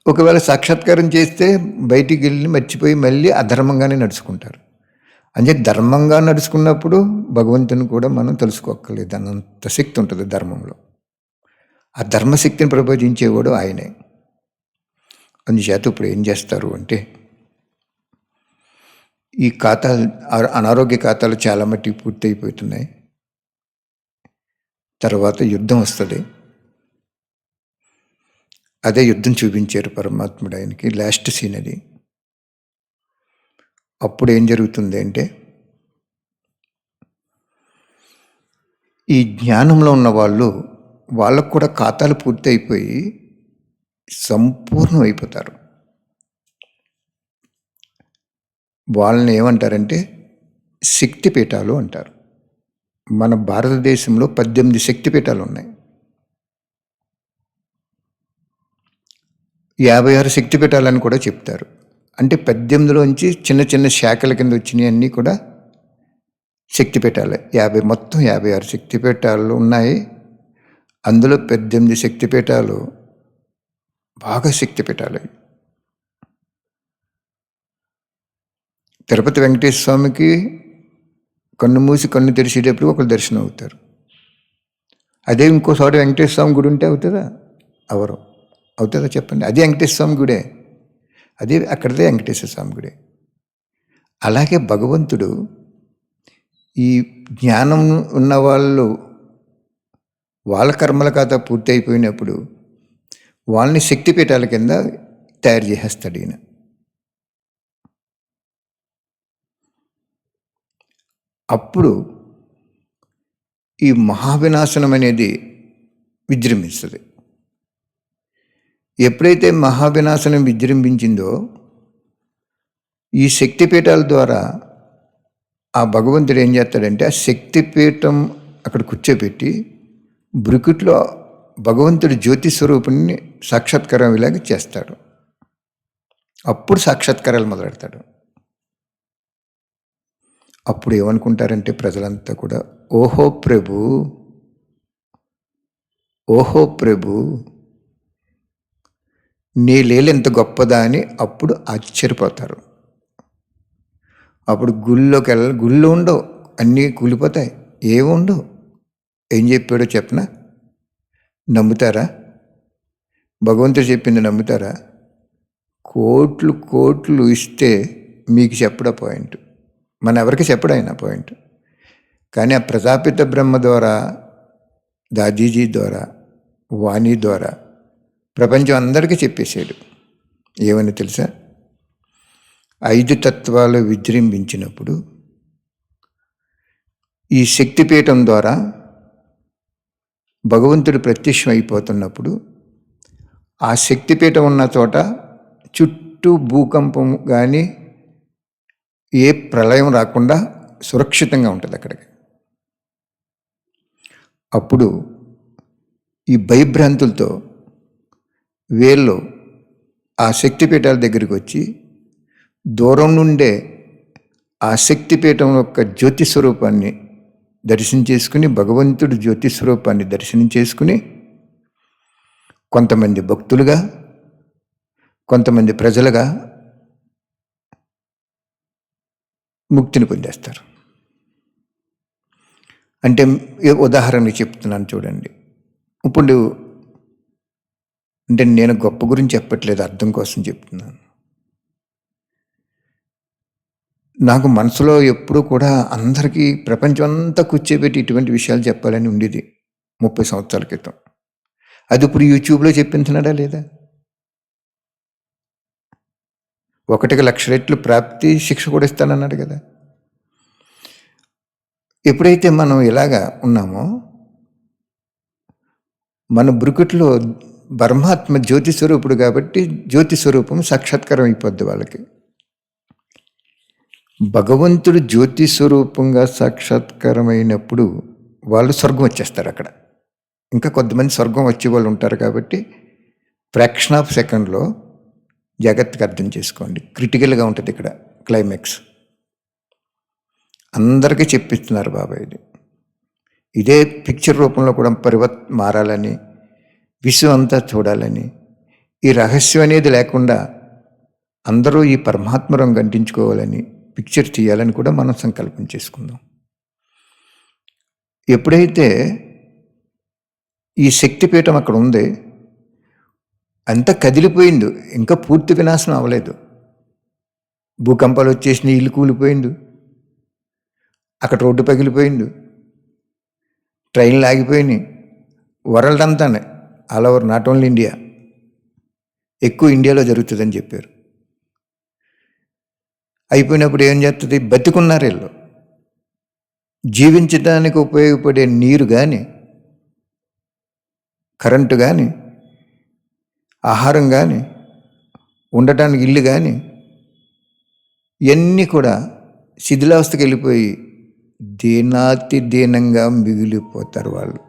ఒకవేళ సాక్షాత్కారం చేస్తే బయటికి వెళ్ళి మర్చిపోయి మళ్ళీ అధర్మంగానే నడుచుకుంటారు. అంటే ధర్మంగా నడుచుకున్నప్పుడు భగవంతుని కూడా మనం తెలుసుకోక్కర్లేదు, అన్నంత శక్తి ఉంటుంది ధర్మంలో. ఆ ధర్మశక్తిని ప్రబోధించేవాడు ఆయనే. అందుచేత ఇప్పుడు ఏం చేస్తారు అంటే, ఈ ఖాతాలు, అనారోగ్య ఖాతాలు చాలా మట్టికి పూర్తి అయిపోతున్నాయి. తర్వాత యుద్ధం వస్తుంది. అదే యుద్ధం చూపించారు పరమాత్ముడు ఆయనకి, లాస్ట్ సీన్ అది. అప్పుడు ఏం జరుగుతుంది అంటే, ఈ జ్ఞానంలో ఉన్న వాళ్ళకు కూడా ఖాతాలు పూర్తి అయిపోయి సంపూర్ణం అయిపోతారు. వాళ్ళని ఏమంటారంటే శక్తిపీఠాలు అంటారు. మన భారతదేశంలో 18 శక్తిపీఠాలు ఉన్నాయి. 56 శక్తిపీఠాలని కూడా చెప్తారు. అంటే 18లోంచి చిన్న చిన్న శాఖల కింద వచ్చినాయి అన్నీ కూడా శక్తిపీఠాలే. మొత్తం 56 శక్తిపీఠాలు ఉన్నాయి. అందులో 18 శక్తిపీఠాలు బాగా శక్తిపీఠాలు. తిరుపతి వెంకటేశ్వర స్వామికి కన్ను మూసి కన్ను తెరిచేటప్పుడు ఒకరు దర్శనం అవుతారు. అదే ఇంకో చోట వెంకటేశ్వర స్వామి గుడి ఉంటే అవుతుందా? అవుతుందా చెప్పండి? అదే వెంకటేశ్వర స్వామి గుడే, అదే అక్కడదే వెంకటేశ్వర స్వామి గుడే. అలాగే భగవంతుడు ఈ జ్ఞానం ఉన్నవాళ్ళు వాళ్ళ కర్మల ఖాతా పూర్తి అయిపోయినప్పుడు వాళ్ళని శక్తిపీఠాల కింద తయారు చేసేస్తాడు ఈయన. అప్పుడు ఈ మహావినాశనం అనేది విజృంభిస్తుంది. ఎప్పుడైతే మహావినాశనం విజృంభించిందో ఈ శక్తిపీఠాల ద్వారా ఆ భగవంతుడు ఏం చేస్తాడంటే, ఆ శక్తిపీఠం అక్కడ కూర్చోబెట్టి బ్రుకుట్లో భగవంతుడి జ్యోతి స్వరూపుణ్ణి సాక్షాత్కారం ఇలాగ చేస్తాడు. అప్పుడు సాక్షాత్కారాలు మొదలెడతాడు. అప్పుడు ఏమనుకుంటారంటే ప్రజలంతా కూడా, ఓహో ప్రభు నీ లీల ఎంత గొప్పదా అని అప్పుడు ఆశ్చర్యపోతారు. అప్పుడు గుళ్ళు ఉండవు, అన్నీ కూలిపోతాయి, ఏముండవు. ఏం చెప్పాడో చెప్పనా? నమ్ముతారా? భగవంతుడు చెప్పింది నమ్ముతారా? కోట్లు ఇస్తే మీకు చెప్పడా పాయింట్, మన ఎవరికి చెప్పడైనా పాయింట్. కానీ ఆ ప్రజాపిత బ్రహ్మ ద్వారా, దాదీజీ ద్వారా, వాణి ద్వారా ప్రపంచం అందరికీ చెప్పేశాడు. ఏమని తెలుసా? 5 తత్వాలు విజృంభించినప్పుడు ఈ శక్తిపీఠం ద్వారా భగవంతుడు ప్రత్యక్షం అయిపోతున్నప్పుడు ఆ శక్తిపీఠం ఉన్న చోట చుట్టూ భూకంపం కానీ ఏ ప్రళయం రాకుండా సురక్షితంగా ఉంటుంది అక్కడికి. అప్పుడు ఈ భయభ్రాంతులతో వీళ్ళు ఆ శక్తిపీఠాల దగ్గరికి వచ్చి దూరం నుండే ఆ శక్తిపీఠం యొక్క జ్యోతి స్వరూపాన్ని దర్శనం చేసుకుని, భగవంతుడి జ్యోతి స్వరూపాన్ని దర్శనం చేసుకుని కొంతమంది భక్తులుగా, కొంతమంది ప్రజలుగా ముక్తిని పొందేస్తారు. అంటే ఉదాహరణకి చెప్తున్నాను చూడండి. ఇప్పుడు అంటే నేను గొప్ప గురించి చెప్పట్లేదు, అర్థం కోసం చెప్తున్నాను. నాకు మనసులో ఎప్పుడూ కూడా అందరికీ ప్రపంచం అంతా కూర్చోబెట్టి ఇటువంటి విషయాలు చెప్పాలని ఉండేది 30 సంవత్సరాల క్రితం. అది ఇప్పుడు యూట్యూబ్లో చెప్పించున్నాడా లేదా? 1,00,000 రెట్లు ప్రాప్తి శిక్ష కూడా ఇస్తానన్నాడు కదా. ఎప్పుడైతే మనం ఇలాగా ఉన్నామో, మన బ్రుకుట్లో పరమాత్మ జ్యోతి స్వరూపుడు కాబట్టి జ్యోతి స్వరూపం సాక్షాత్కారం అయిపోద్ది వాళ్ళకి. భగవంతుడు జ్యోతి స్వరూపంగా సాక్షాత్కారమైనప్పుడు వాళ్ళు స్వర్గం వచ్చేస్తారు అక్కడ. ఇంకా కొంతమంది స్వర్గం వచ్చే వాళ్ళు ఉంటారు కాబట్టి ఫ్రాక్షన్ ఆఫ్ సెకండ్లో జాగ్రత్తగా అర్థం చేసుకోండి. క్రిటికల్గా ఉంటుంది ఇక్కడ క్లైమాక్స్. అందరికీ చెప్పిస్తున్నారు బాబా ఇది. ఇదే పిక్చర్ రూపంలో కూడా మారాలని, విశ్వం అంతా చూడాలని, ఈ రహస్యం అనేది లేకుండా అందరూ ఈ పరమాత్మ రంగు అంటించుకోవాలని, పిక్చర్ తీయాలని కూడా మనం సంకల్పం చేసుకుందాం. ఎప్పుడైతే ఈ శక్తిపీఠం అక్కడ ఉంది, అంతా కదిలిపోయింది, ఇంకా పూర్తి వినాశనం అవ్వలేదు. భూకంపాలు వచ్చేసి ఇల్లు కూలిపోయింది, అక్కడ రోడ్డు పగిలిపోయింది, ట్రైన్లు ఆగిపోయినాయి. వరల్డ్ అంతానే, all over, not only India. ఎక్కువ ఇండియాలో జరుగుతుందని చెప్పారు. అయిపోయినప్పుడు ఏం చేస్తుంది? బతికున్నారు వీళ్ళు. జీవించడానికి ఉపయోగపడే నీరు కానీ, కరెంటు కానీ, ఆహారం కానీ, ఉండటానికి ఇల్లు కానీ, ఇవన్నీ కూడా శిథిలావస్థకి వెళ్ళిపోయి దీనాతి దీనంగా మిగిలిపోతారు వాళ్ళు.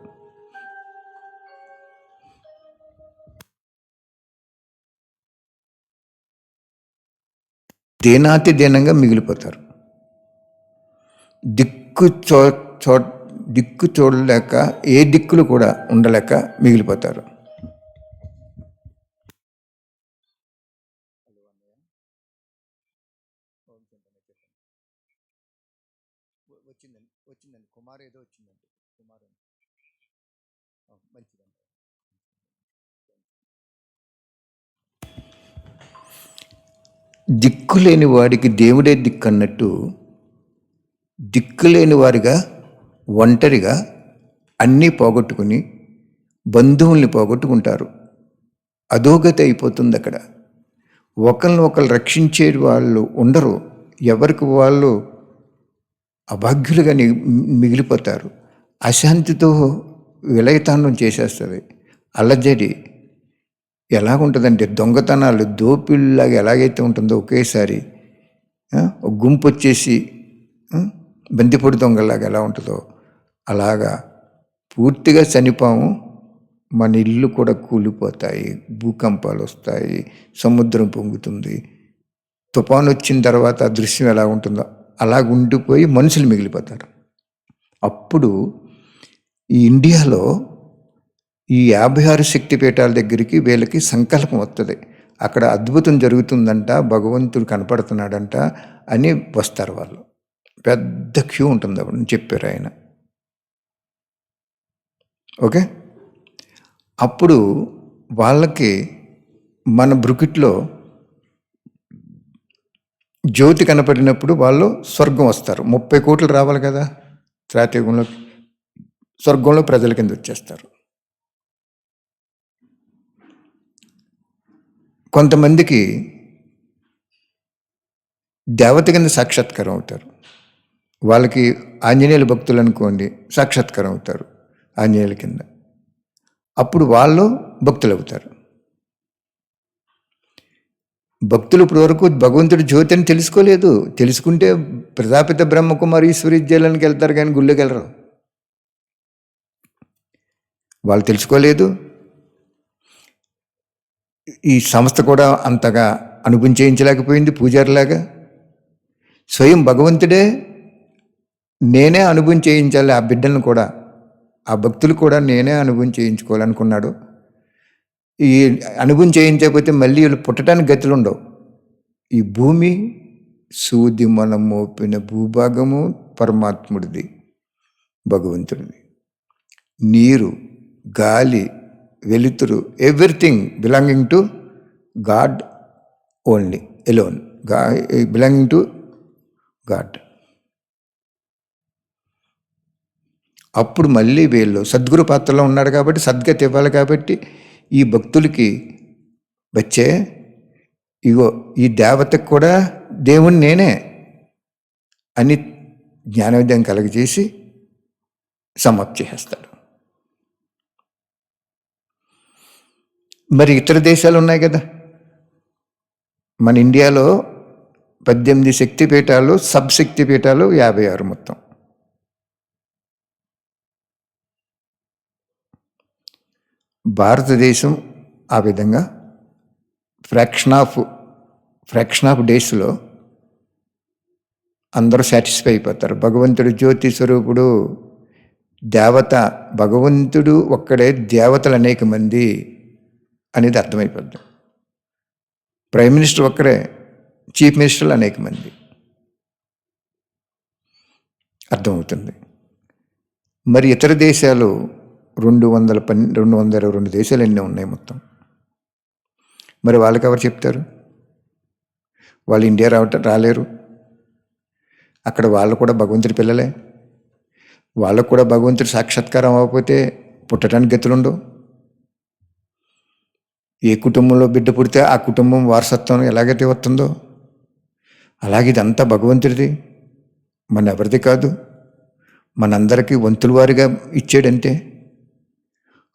దీనాతి దీనంగా మిగిలిపోతారు. దిక్కు చూడలేక, ఏ దిక్కులు కూడా ఉండలేక మిగిలిపోతారు. వచ్చిందండి కుమార్ ఏదో వచ్చిందండి. కుమార్ మంచిదండి. దిక్కులేని వాడికి దేవుడే దిక్కు అన్నట్టు, దిక్కులేని వారిగా ఒంటరిగా అన్నీ పోగొట్టుకుని బంధువుల్ని పోగొట్టుకుంటారు. అధోగతి అయిపోతుంది అక్కడ. ఒకరిని ఒకరు రక్షించే వాళ్ళు ఉండరు. ఎవరికి వాళ్ళు అభాగ్యులుగా మిగిలిపోతారు. అశాంతితో విలయతాండం చేసేస్తుంది. అల్లజడి ఎలాగుంటుందంటే, దొంగతనాలు, దోపిళ్ళలాగా ఎలాగైతే ఉంటుందో ఒకేసారి ఒక గుంపు వచ్చేసి బందిపొడి దొంగలాగా ఎలా ఉంటుందో అలాగా పూర్తిగా చనిపోము. మన ఇల్లు కూడా కూలిపోతాయి, భూకంపాలు వస్తాయి, సముద్రం పొంగుతుంది. తుఫాను వచ్చిన తర్వాత ఆ దృశ్యం ఎలా ఉంటుందో అలాగ ఉండిపోయి మనుషులు మిగిలిపోతారు. అప్పుడు ఈ ఇండియాలో ఈ 56 శక్తిపీఠాల దగ్గరికి వీళ్ళకి సంకల్పం వస్తుంది. అక్కడ అద్భుతం జరుగుతుందంట, భగవంతుడు కనపడుతున్నాడంట అని వస్తారు వాళ్ళు. పెద్ద క్యూ ఉంటుంది అప్పుడు చెప్పారు ఆయన. ఓకే, అప్పుడు వాళ్ళకి మన బ్రుకిట్లో జ్యోతి కనపడినప్పుడు వాళ్ళు స్వర్గం వస్తారు. 30 కోట్లు రావాలి కదా త్రేతాయుగంలో. స్వర్గంలో ప్రజల కింద వచ్చేస్తారు. కొంతమందికి దేవత కింద సాక్షాత్కారం అవుతారు. వాళ్ళకి ఆంజనేయుల భక్తులు అనుకోండి, సాక్షాత్కారం అవుతారు ఆంజనేయుల కింద. అప్పుడు వాళ్ళు భక్తులు అవుతారు. భక్తులు ఇప్పటి వరకు భగవంతుడి జ్యోతి అని తెలుసుకోలేదు. తెలుసుకుంటే ప్రజాపిత బ్రహ్మకుమారి ఈశ్వరీద్యాలయానికి వెళ్తారు కానీ గుళ్ళకి వెళ్ళరు. వాళ్ళు తెలుసుకోలేదు. ఈ సంస్థ కూడా అంతగా అనుభవం చేయించలేకపోయింది పూజారిలాగా. స్వయం భగవంతుడే నేనే అనుభవం చేయించాలి, ఆ బిడ్డలను కూడా, ఆ భక్తులు కూడా నేనే అనుభవం చేయించుకోవాలనుకున్నాడు. ఈ అనుభవం చేయించకపోతే మళ్ళీ వీళ్ళు పుట్టడానికి గతులు ఉండవు. ఈ భూమి సూది మనం మోపిన భూభాగము పరమాత్ముడిది, భగవంతుడిది. నీరు, గాలి, వెలుతురు, everything belonging to God only, alone, belonging to God. అప్పుడు మళ్ళీ వీళ్ళు సద్గురు పాత్రలో ఉన్నాడు కాబట్టి సద్గతి ఇవ్వాలి కాబట్టి ఈ భక్తులకి వచ్చే ఇగో ఈ దేవతకు కూడా దేవుని నేనే అని జ్ఞానోదయం కలగజేసి సమాప్తి చేస్తాడు. మరి ఇతర దేశాలు ఉన్నాయి కదా, మన ఇండియాలో 18 శక్తిపీఠాలు, సబ్ శక్తిపీఠాలు 56 మొత్తం. భారతదేశం ఆ విధంగా ఫ్రాక్షన్ ఆఫ్ డేస్లో అందరూ సాటిస్ఫై అయిపోతారు. భగవంతుడు జ్యోతి స్వరూపుడు, దేవత, భగవంతుడు ఒక్కడే, దేవతలు అనేక మంది అనేది అర్థమైపోద్ది. ప్రైమ్ మినిస్టర్ ఒక్కడే, చీఫ్ మినిస్టర్లు అనేక మంది అర్థమవుతుంది. మరి ఇతర దేశాలు 222 దేశాలు ఎన్నో ఉన్నాయి మొత్తం. మరి వాళ్ళకి ఎవరు చెప్తారు? వాళ్ళు ఇండియా రాలేరు. అక్కడ వాళ్ళు కూడా భగవంతుడి పిల్లలే. వాళ్ళకు కూడా భగవంతుడి సాక్షాత్కారం అవ్వకపోతే పుట్టడానికి గతులుండవు. ఏ కుటుంబంలో బిడ్డ పుడితే ఆ కుటుంబం వారసత్వం ఎలాగైతే వస్తుందో అలాగే ఇదంతా భగవంతుడిది, మన ఎవరిది కాదు. మనందరికీ వంతుల వారిగా ఇచ్చాడంతే.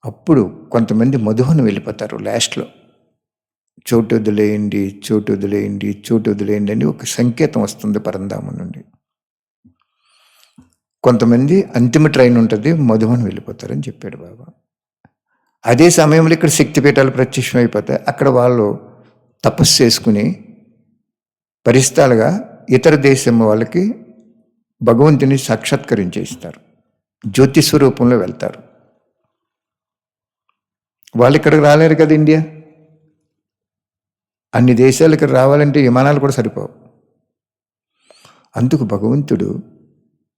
అప్పుడు కొంతమంది మధుహను వెళ్ళిపోతారు. లాస్ట్లో చోటు వదిలేయండి అని ఒక సంకేతం వస్తుంది పరంధామం నుండి. కొంతమంది అంతిమ ట్రైన్ ఉంటుంది, మధుహను వెళ్ళిపోతారని చెప్పాడు బాబా. అదే సమయంలో ఇక్కడ శక్తిపీఠాలు ప్రత్యక్షం అయిపోతాయి. అక్కడ వాళ్ళు తపస్సు చేసుకుని పరిస్థాలుగా ఇతర దేశం వాళ్ళకి భగవంతుని సాక్షాత్కరించేస్తారు, జ్యోతి స్వరూపంలో వెళ్తారు. వాళ్ళు ఇక్కడికి రాలేరు కదా. ఇండియా అన్ని దేశాలకు రావాలంటే విమానాలు కూడా సరిపోవు. అందుకు భగవంతుడు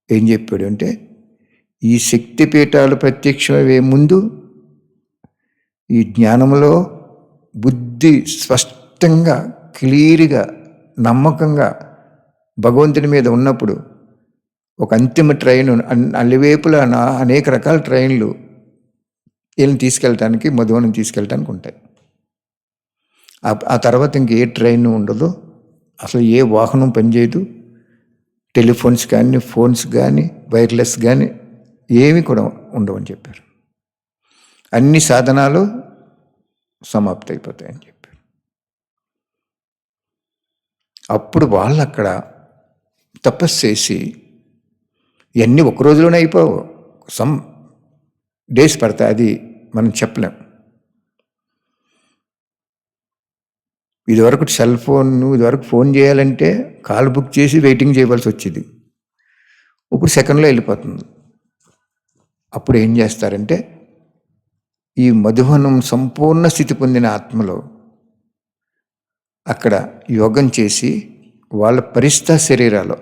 ఏం చెప్పాడు అంటే, ఈ శక్తిపీఠాలు ప్రత్యక్షమయ్యే ముందు ఈ జ్ఞానంలో బుద్ధి స్పష్టంగా, క్లియర్గా, నమ్మకంగా భగవంతుని మీద ఉన్నప్పుడు ఒక అంతిమ ట్రైన్, అల్లివైపులా అనేక రకాల ట్రైన్లు వీళ్ళని తీసుకెళ్ళటానికి, మధువనం తీసుకెళ్ళటానికి ఉంటాయి. ఆ తర్వాత ఇంకే ట్రైన్ ఉండదు, అసలు ఏ వాహనం పనిచేయదు. టెలిఫోన్స్ కానీ, ఫోన్స్ కానీ, వైర్లెస్ కానీ ఏమి కూడా ఉండవని చెప్పారు. అన్ని సాధనాలు సమాప్తి అయిపోతాయని చెప్పారు. అప్పుడు వాళ్ళు అక్కడ తపస్సు చేసి, ఇవన్నీ ఒక రోజులోనే అయిపోవు, సమ్ డేస్ పడతాయి. అది మనం చెప్పలేం. ఇదివరకు సెల్ ఫోన్, ఇదివరకు ఫోన్ చేయాలంటే కాల్ బుక్ చేసి వెయిటింగ్ చేయవలసి వచ్చేది. ఇప్పుడు సెకండ్లో వెళ్ళిపోతుంది. అప్పుడు ఏం చేస్తారంటే, ఈ మధువనం సంపూర్ణ స్థితి పొందిన ఆత్మలో అక్కడ యోగం చేసి వాళ్ళ పరిస్థ శరీరాలు,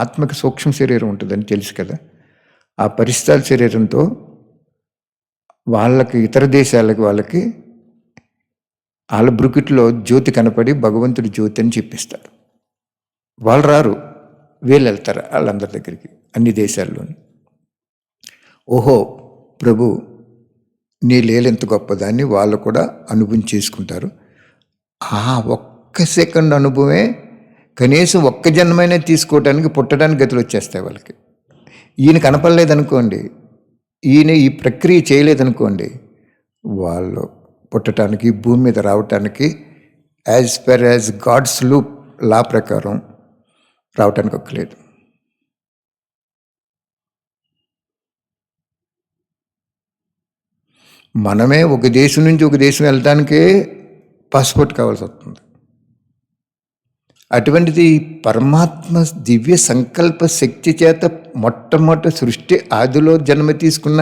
ఆత్మకి సూక్ష్మ శరీరం ఉంటుందని తెలుసు కదా, ఆ పరిస్థాల శరీరంతో వాళ్ళకి, ఇతర దేశాలకి, వాళ్ళకి వాళ్ళ బ్రుకిట్లో జ్యోతి కనపడి భగవంతుడి జ్యోతి అని చెప్పిస్తాడు. వాళ్ళు రారు, వీళ్ళు వెళ్తారు వాళ్ళందరి దగ్గరికి, అన్ని దేశాల్లోని. ఓహో ప్రభు, నీ లీల ఎంత గొప్పదాన్ని వాళ్ళు కూడా అనుభవం చేసుకుంటారు. ఆ ఒక్క సెకండ్ అనుభవమే కనీసం ఒక్క జన్మైనా తీసుకోవడానికి, పుట్టడానికి గతులు వచ్చేస్తాయి వాళ్ళకి. ఈయన కనపడలేదనుకోండి, ఈయన ఈ ప్రక్రియ చేయలేదనుకోండి, వాళ్ళు పుట్టడానికి, భూమి మీద రావటానికి as per as god's law ప్రకారం రావటానికి ఒక్కలేదు. మనమే ఒక దేశం నుంచి ఒక దేశం వెళ్ళడానికే పాస్పోర్ట్ కావాల్సి వస్తుంది. అటువంటిది పరమాత్మ దివ్య సంకల్ప శక్తి చేత మొట్టమొదటి సృష్టి ఆదిలో జన్మ తీసుకున్న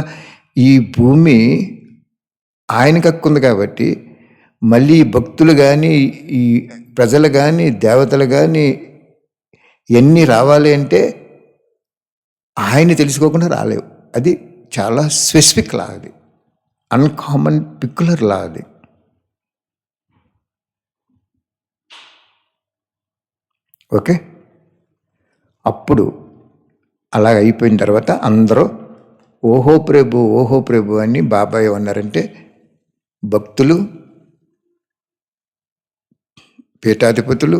ఈ భూమి ఆయనకు హక్కు ఉంది కాబట్టి మళ్ళీ ఈ భక్తులు కానీ, ఈ ప్రజలు కానీ, దేవతలు కానీ ఎన్ని రావాలి అంటే ఆయన తెలుసుకోకుండా రాలేవు. అది చాలా స్పెసిఫిక్ లా, అది అన్కామన్ పిక్యులర్ లా అది. ఓకే, అప్పుడు అలా అయిపోయిన తర్వాత అందరూ ఓహో ప్రభు, ఓహో ప్రభు అని బాబాయ్ ఏమన్నారంటే, భక్తులు, పీఠాధిపతులు,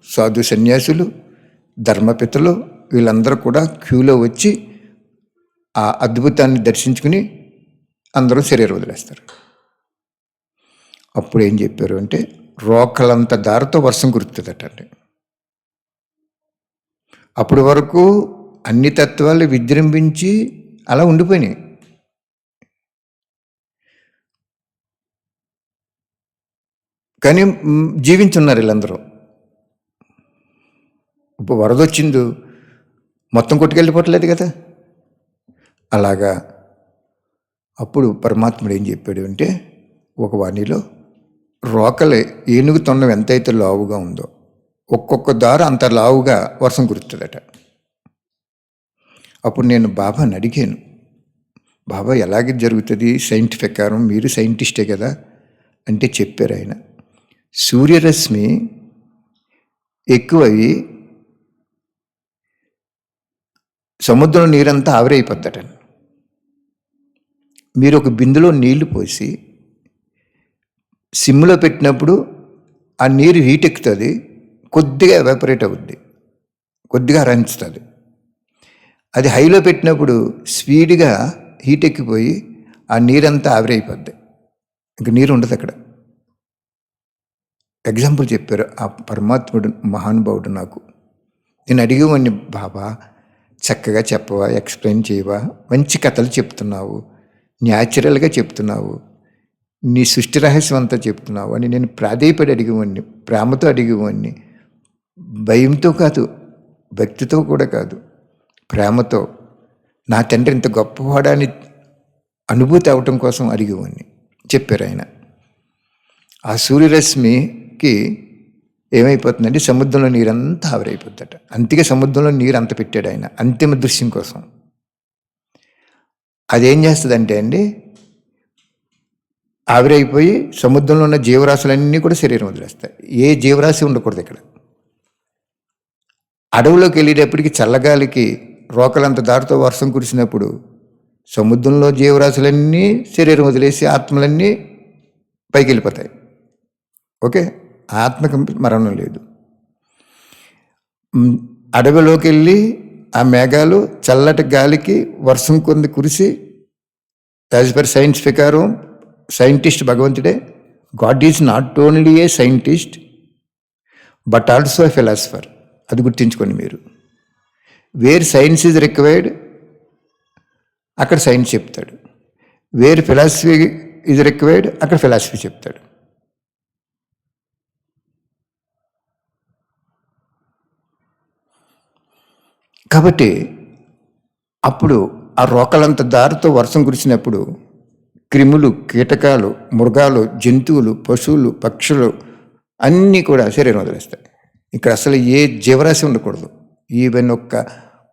సాధు సన్యాసులు, ధర్మపితలు వీళ్ళందరూ కూడా క్యూలో వచ్చి ఆ అద్భుతాన్ని దర్శించుకుని అందరూ శరీరం వదిలేస్తారు. అప్పుడు ఏం చెప్పారు అంటే, రోకలంత దారితో వర్షం కురుతుందట అండి. అప్పటి వరకు అన్ని తత్వాలు విజృంభించి అలా ఉండిపోయినాయి. కానీ జీవించున్నారు వీళ్ళందరూ. ఇప్పుడు వరద వచ్చింది, మొత్తం కొట్టుకెళ్ళిపోవట్లేదు కదా. అలాగా అప్పుడు పరమాత్ముడు ఏం చెప్పాడు అంటే, ఒక వాణిలో రోకలే ఏనుగు తొండం ఎంతైతే లావుగా ఉందో ఒక్కొక్క దారి అంత లావుగా వర్షం కురుతుందట. అప్పుడు నేను బాబాని అడిగాను, బాబా ఎలాగే జరుగుతుంది సైంటిఫిక్ ప్రకారం, మీరు సైంటిస్టే కదా అంటే చెప్పారు ఆయన, సూర్యరశ్మి ఎక్కువవి సముద్రం నీరంతా ఆవిరైపోద్దట. మీరు ఒక బిందులో నీళ్లు పోసి సిమ్లో పెట్టినప్పుడు ఆ నీరు హీట్ ఎక్కుతుంది, కొద్దిగా ఎవాపరేట్ అవుద్ది, కొద్దిగా హరించుతుంది. అది హైలో పెట్టినప్పుడు స్పీడ్గా హీట్ ఎక్కిపోయి ఆ నీరంతా ఆవిరైపోద్ది, ఇంక నీరు ఉండదు అక్కడ. ఎగ్జాంపుల్ చెప్పారు ఆ పరమాత్ముడు మహానుభావుడు. నాకు నేను అడిగేవాడిని, బాబా చక్కగా చెప్పవా, ఎక్స్ప్లెయిన్ చేయవా, మంచి కథలు చెప్తున్నావు, న్యాచురల్గా చెప్తున్నావు, నీ సృష్టి రహస్యం అంతా చెప్తున్నావు అని నేను ప్రాధేయపడి అడిగేవాడిని, ప్రేమతో అడిగేవాడిని, భయంతో కాదు, భక్తితో కూడా కాదు, ప్రేమతో. నా తండ్రి ఇంత గొప్పవాడని అనుభూతి అవటం కోసం అడిగేవాడిని. చెప్పారు ఆయన. ఆ సూర్యరశ్మికి ఏమైపోతుందంటే సముద్రంలో నీరంతా ఆవిరైపోద్దట. అంతగా సముద్రంలో నీరు అంత పెట్టాడు ఆయన అంతిమ దృశ్యం కోసం. అదేం చేస్తుందంటే అండి, ఆవిరైపోయి సముద్రంలో ఉన్న జీవరాశులన్నీ కూడా శరీరం వదిలేస్తాయి. ఏ జీవరాశి ఉండకూడదు ఇక్కడ. అడవులోకి వెళ్ళేటప్పటికి చల్లగాలికి రోకలంత దారితో వర్షం కురిసినప్పుడు సముద్రంలో జీవరాశులన్నీ శరీరం వదిలేసి ఆత్మలన్నీ పైకి వెళ్ళిపోతాయి. ఓకే, ఆత్మకి మరణం లేదు. అడవిలోకి వెళ్ళి ఆ మేఘాలు చల్లటి గాలికి వర్షం కొంది కురిసి, యాజ్ పర్ సైన్స్ ప్రకారం సైంటిస్ట్ భగవంతుడే. God is not only A scientist but also a philosopher. అది గుర్తించుకోండి మీరు. వేర్ సైన్స్ ఈజ్ రిక్వైర్డ్ అక్కడ సైన్స్ చెప్తాడు, వేర్ ఫిలాసఫీ ఈజ్ రిక్వైర్డ్ అక్కడ ఫిలాసఫీ చెప్తాడు. కాబట్టి అప్పుడు ఆ రోకలంత దారితో వర్షం కురిసినప్పుడు క్రిములు, కీటకాలు, మృగాలు, జంతువులు, పశువులు, పక్షులు అన్నీ కూడా శరీరం వదిలేస్తాయి. ఇక్కడ అసలు ఏ జీవరాశి ఉండకూడదు. ఈవెన్ ఒక్క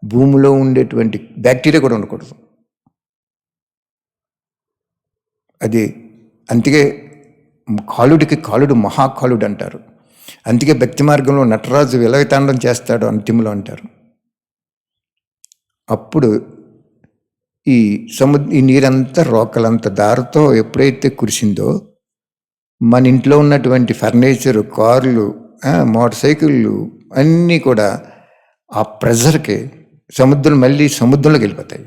భూమిలో ఉండేటువంటి బ్యాక్టీరియా కూడా ఉండకూడదు. అది అందుకే కాలుడికి కాలుడు మహాకాలుడు అంటారు. అందుకే భక్తి మార్గంలో నటరాజు విలయతాండం చేస్తాడు అంతిమలో అంటారు. అప్పుడు ఈ నీరంతా రోకలంత దారితో ఎప్పుడైతే కురిసిందో మన ఇంట్లో ఉన్నటువంటి ఫర్నిచరు, కార్లు, మోటార్ సైకిళ్ళు అన్నీ కూడా ఆ ప్రెజర్కి మళ్ళీ సముద్రంలోకి వెళ్ళిపోతాయి.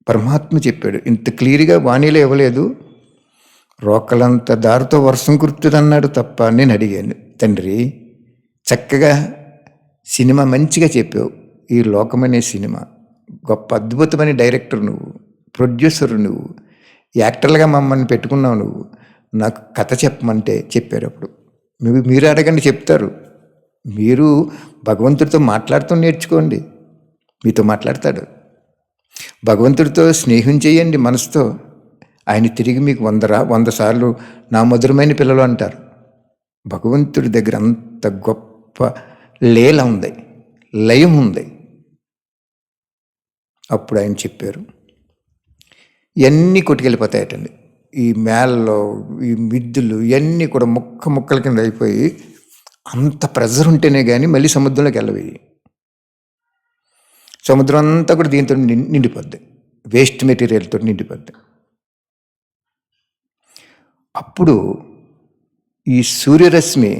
పరమాత్మ చెప్పాడు, ఇంత క్లియర్గా వాణిలో ఇవ్వలేదు. రోకలంత దారితో వర్షం కురుతుంది అన్నాడు తప్ప. నేను అడిగాను, తండ్రి చక్కగా సినిమా మంచిగా చెప్పావు, ఈ లోకమనే సినిమా గొప్ప అద్భుతమైన డైరెక్టర్ నువ్వు, ప్రొడ్యూసర్ నువ్వు, యాక్టర్లుగా మమ్మల్ని పెట్టుకున్నావు నువ్వు, నాకు కథ చెప్పమంటే చెప్పారు. అప్పుడు మీరు అడగండి చెప్తారు. మీరు భగవంతుడితో మాట్లాడుతూ నేర్చుకోండి, మీతో మాట్లాడతాడు. భగవంతుడితో స్నేహం చేయండి మనసుతో, ఆయన తిరిగి మీకు 100 సార్లు నా మధురమైన పిల్లలు అంటారు. భగవంతుడి దగ్గర అంత గొప్ప లీల ఉంది, లయం ఉంది. అప్పుడు ఆయన చెప్పారు, ఇవన్నీ కొట్టుకెళ్ళిపోతాయటండి. ఈ మేళ్ళలో ఈ మిద్దులు ఇవన్నీ కూడా ముక్కల కింద అయిపోయి, అంత ప్రెజర్ ఉంటేనే కానీ మళ్ళీ సముద్రంలోకి వెళ్ళవి. సముద్రం అంతా కూడా దీంతో నిండిపోద్ది, వేస్ట్ మెటీరియల్తో నిండిపోద్ది. అప్పుడు ఈ సూర్యరశ్మి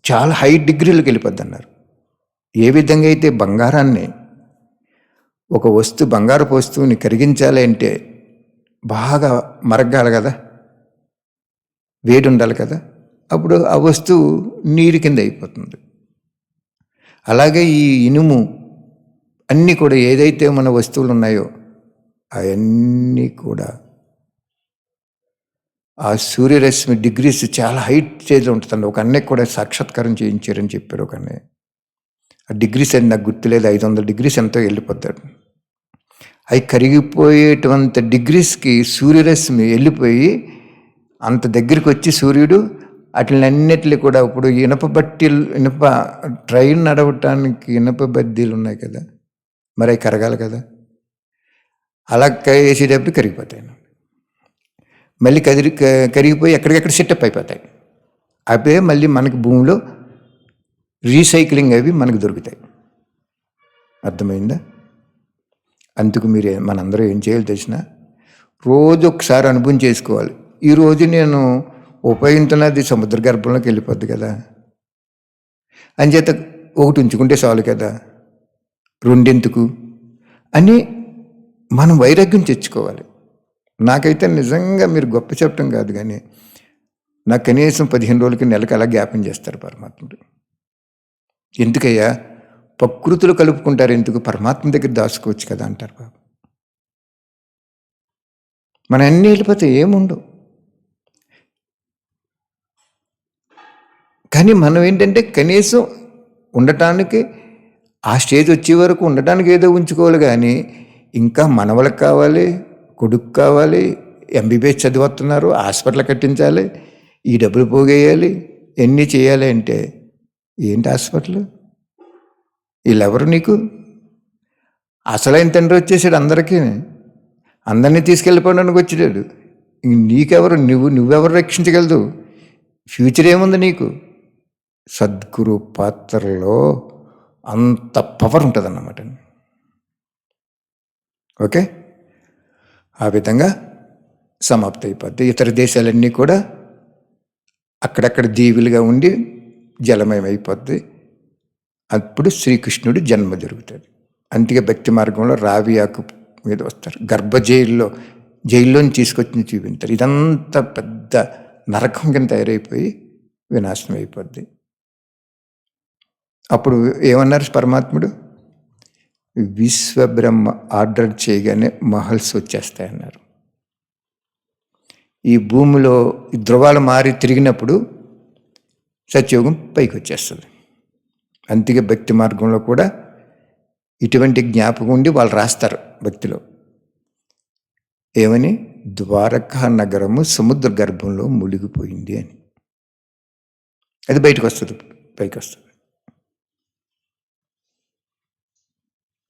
చాలా హై డిగ్రీలకు వెళ్ళిపోద్ది అన్నారు. ఏ విధంగా అయితే బంగారాన్ని, ఒక బంగారపు వస్తువుని కరిగించాలి అంటే బాగా మరగాలి కదా, వేడి ఉండాలి కదా, అప్పుడు ఆ వస్తువు నీరు కింద అయిపోతుంది. అలాగే ఈ ఇనుము అన్నీ కూడా ఏదైతే మన వస్తువులు ఉన్నాయో అవన్నీ కూడా ఆ సూర్యరశ్మి డిగ్రీస్ చాలా హైట్ స్టేజ్లో ఉంటుందండి. ఒక అన్నయ్య కూడా సాక్షాత్కారం చేయించారని చెప్పారు ఒక అన్నయ్య. ఆ డిగ్రీస్ అని నాకు గుర్తులేదు, 500 డిగ్రీస్ ఎంతో వెళ్ళిపోతాడు. అవి కరిగిపోయేటువంటి డిగ్రీస్కి సూర్యరశ్మి వెళ్ళిపోయి అంత దగ్గరికి వచ్చి సూర్యుడు అట్లన్నిటిని కూడా, ఇప్పుడు ఇనప ట్రైన్ నడవటానికి ఇనప బద్దీలు ఉన్నాయి కదా, మరి అవి కరగాలి కదా, అలా వేసేటప్పుడు కరిగిపోతాయి. మళ్ళీ కరిగిపోయి ఎక్కడికెక్కడ సెటప్ అయిపోతాయి. అవే మళ్ళీ మనకి భూమిలో రీసైక్లింగ్ అవి మనకు దొరుకుతాయి. అర్థమైందా? అందుకు మనందరూ ఏం చేయాలి తెలిసిన, రోజు ఒకసారి అనుభవం చేసుకోవాలి. ఈరోజు నేను ఉపయోగించినది సముద్ర గర్భంలోకి వెళ్ళిపోద్ది కదా, అంచేత ఒకటి ఉంచుకుంటే చాలు కదా, రెండెందుకు అని మనం వైరాగ్యం తెచ్చుకోవాలి. నాకైతే నిజంగా మీరు గొప్ప చెప్పడం కాదు, కానీ నాకు కనీసం 15 రోజులకి నెలకి అలా జ్ఞాపం చేస్తారు పరమాత్ముడు. ఎందుకయ్యా ప్రకృతులు కలుపుకుంటారు, ఎందుకు పరమాత్మ దగ్గర దాచుకోవచ్చు కదా అంటారు బాబు. మన అన్నీ వెళ్ళిపోతే ఏముండవు. కానీ మనం ఏంటంటే కనీసం ఉండటానికి ఆ స్టేజ్ వచ్చే వరకు ఉండటానికి ఏదో ఉంచుకోవాలి, కానీ ఇంకా మనవలకు కావాలి, కొడుకు కావాలి, ఎంబీబీఎస్ చదివుతున్నారు, హాస్పిటల్ కట్టించాలి, ఈ డబ్బులు పోగేయాలి, ఎన్ని చేయాలి అంటే ఏంటి హాస్పిటల్? వీళ్ళెవరు నీకు? అసలైన తండ్రి వచ్చేసాడు అందరినీ తీసుకెళ్ళిపోవడానికి వచ్చాడు. నీకెవరు? నువ్వెవరు రక్షించగలదు? ఫ్యూచర్ ఏముంది నీకు? సద్గురు పాత్రలో అంత పవర్ ఉంటుంది అన్నమాట. ఓకే, ఆ విధంగా సమాప్తి అయిపోద్ది. ఇతర దేశాలన్నీ కూడా అక్కడక్కడ దీవులుగా ఉండి జలమయం అయిపోద్ది. అప్పుడు శ్రీకృష్ణుడు జన్మ జరుగుతుంది. అందుకే భక్తి మార్గంలో రావి ఆకు మీద వస్తారు, జైల్లోని తీసుకొచ్చి చూపించారు. ఇదంతా పెద్ద నరకం కింద తయారైపోయి వినాశనం అయిపోద్ది. అప్పుడు ఏమన్నారు పరమాత్ముడు? విశ్వబ్రహ్మ ఆర్డర్ చేయగానే మహల్స్ వచ్చేస్తాయన్నారు. ఈ భూమిలో ధ్రువాలు మారి తిరిగినప్పుడు సత్యయోగం పైకి వచ్చేస్తుంది. అందుకే భక్తి మార్గంలో కూడా ఇటువంటి జ్ఞాపకం ఉండి వాళ్ళు రాస్తారు భక్తిలో, ఏమని? ద్వారకా నగరము సముద్ర గర్భంలో మునిగిపోయింది అని. అది బయటకు వస్తుంది, పైకి వస్తుంది.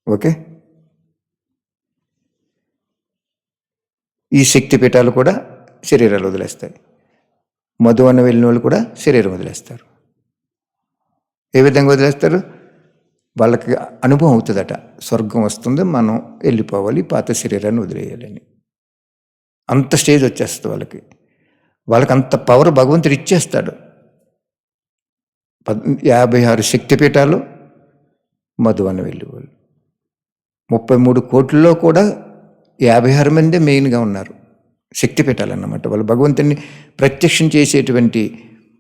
ఓకే, ఈ శక్తిపీఠాలు కూడా శరీరాలు వదిలేస్తాయి. మధువన్న వెళ్ళిన వాళ్ళు కూడా శరీరం వదిలేస్తారు. ఏ విధంగా వదిలేస్తారు? వాళ్ళకి అనుభవం అవుతుందట, స్వర్గం వస్తుంది, మనం వెళ్ళిపోవాలి, పాత శరీరాన్ని వదిలేయాలని. అంత స్టేజ్ వచ్చేస్తుంది వాళ్ళకి అంత పవర్ భగవంతుడు ఇచ్చేస్తాడు. 56 శక్తిపీఠాలు మధువన్న వెళ్ళేవాళ్ళు. 33 కోట్లలో కూడా 56 మందే మెయిన్గా ఉన్నారు, శక్తిపీఠాలు అన్నమాట. వాళ్ళు భగవంతుని ప్రత్యక్షం చేసేటువంటి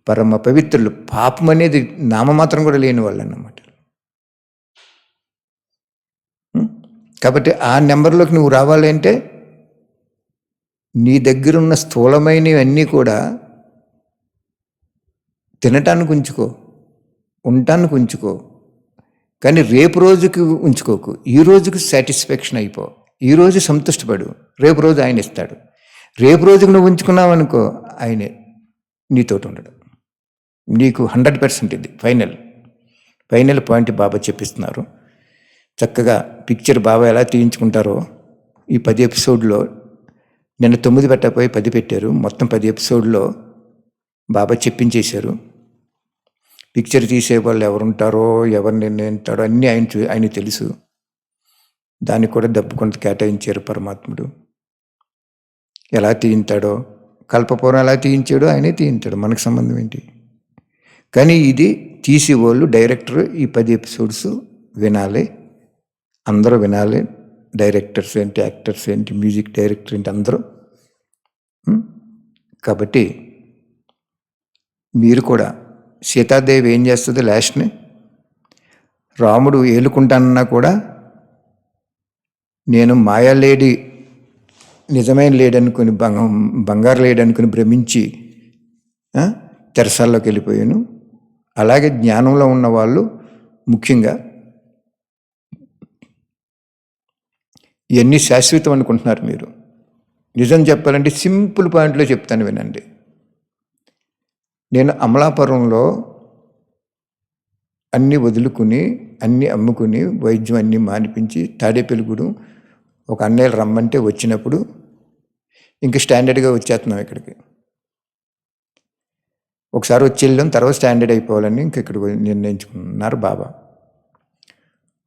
పరమ పవిత్రులు. పాపం అనేది నామమాత్రం కూడా లేని వాళ్ళు అన్నమాట. కాబట్టి ఆ నెంబర్లోకి నువ్వు రావాలి అంటే నీ దగ్గర ఉన్న స్థూలమైనవన్నీ కూడా తినటానికి ఉంచుకో, ఉండటానికి ఉంచుకో, కానీ రేపు రోజుకి ఉంచుకోకు. ఈ రోజుకి సాటిస్ఫాక్షన్ అయిపో, ఈరోజు సంతుష్టపడు, రేపు రోజు ఆయన ఇస్తాడు. రేపు రోజుకు నువ్వు ఉంచుకున్నావు అనుకో, ఆయనే నీతోటి ఉండడు. నీకు 100% ఇది ఫైనల్ పాయింట్ బాబా చెప్పిస్తున్నారు. చక్కగా పిక్చర్ బాబా ఎలా తీయించుకుంటారో ఈ 10 ఎపిసోడ్లో, నిన్న 9 పెట్టకపోయి 10 పెట్టారు. మొత్తం 10 ఎపిసోడ్లో బాబా చెప్పించేశారు. పిక్చర్ తీసే వాళ్ళు ఎవరుంటారో, ఎవరు నిర్ణయిస్తారో అన్నీ ఆయన తెలుసు. దానికి కూడా డబ్బు కొంత కేటాయించారు పరమాత్ముడు. ఎలా తీయించాడో, కల్పపూర్వం ఎలా తీయించాడో ఆయనే తీయించాడు, మనకు సంబంధం ఏంటి? కానీ ఇది తీసేవాళ్ళు డైరెక్టర్ ఈ 10 ఎపిసోడ్స్ వినాలి, అందరూ వినాలి. డైరెక్టర్స్ ఏంటి, యాక్టర్స్ ఏంటి, మ్యూజిక్ డైరెక్టర్ ఏంటి, అందరూ. కాబట్టి మీరు కూడా, సీతాదేవి ఏం చేస్తుంది లాస్ట్ని, రాముడు ఏలుకుంటానన్నా కూడా నేను మాయా లేడీ, నిజమైన లేడనుకుని, బంగారు లేడనుకుని భ్రమించి తెరసాల్లోకి వెళ్ళిపోయాను. అలాగే జ్ఞానంలో ఉన్న వాళ్ళు ముఖ్యంగా ఇవన్నీ శాశ్వతం అనుకుంటున్నారు మీరు. నిజం చెప్పాలంటే సింపుల్ పాయింట్లో చెప్తాను వినండి. నేను అమలాపురంలో అన్నీ వదులుకుని, అన్నీ అమ్ముకుని, వైద్యం అన్నీ మానిపించి, తాడేపల్లిగూడెం ఒక అన్నయ్యలు రమ్మంటే వచ్చినప్పుడు ఇంక స్టాండర్డ్గా వచ్చేస్తున్నాం ఇక్కడికి. ఒకసారి వచ్చి వెళ్ళాం, తర్వాత స్టాండర్డ్ అయిపోవాలని ఇంక ఇక్కడ నిర్ణయించుకున్నారు బాబా.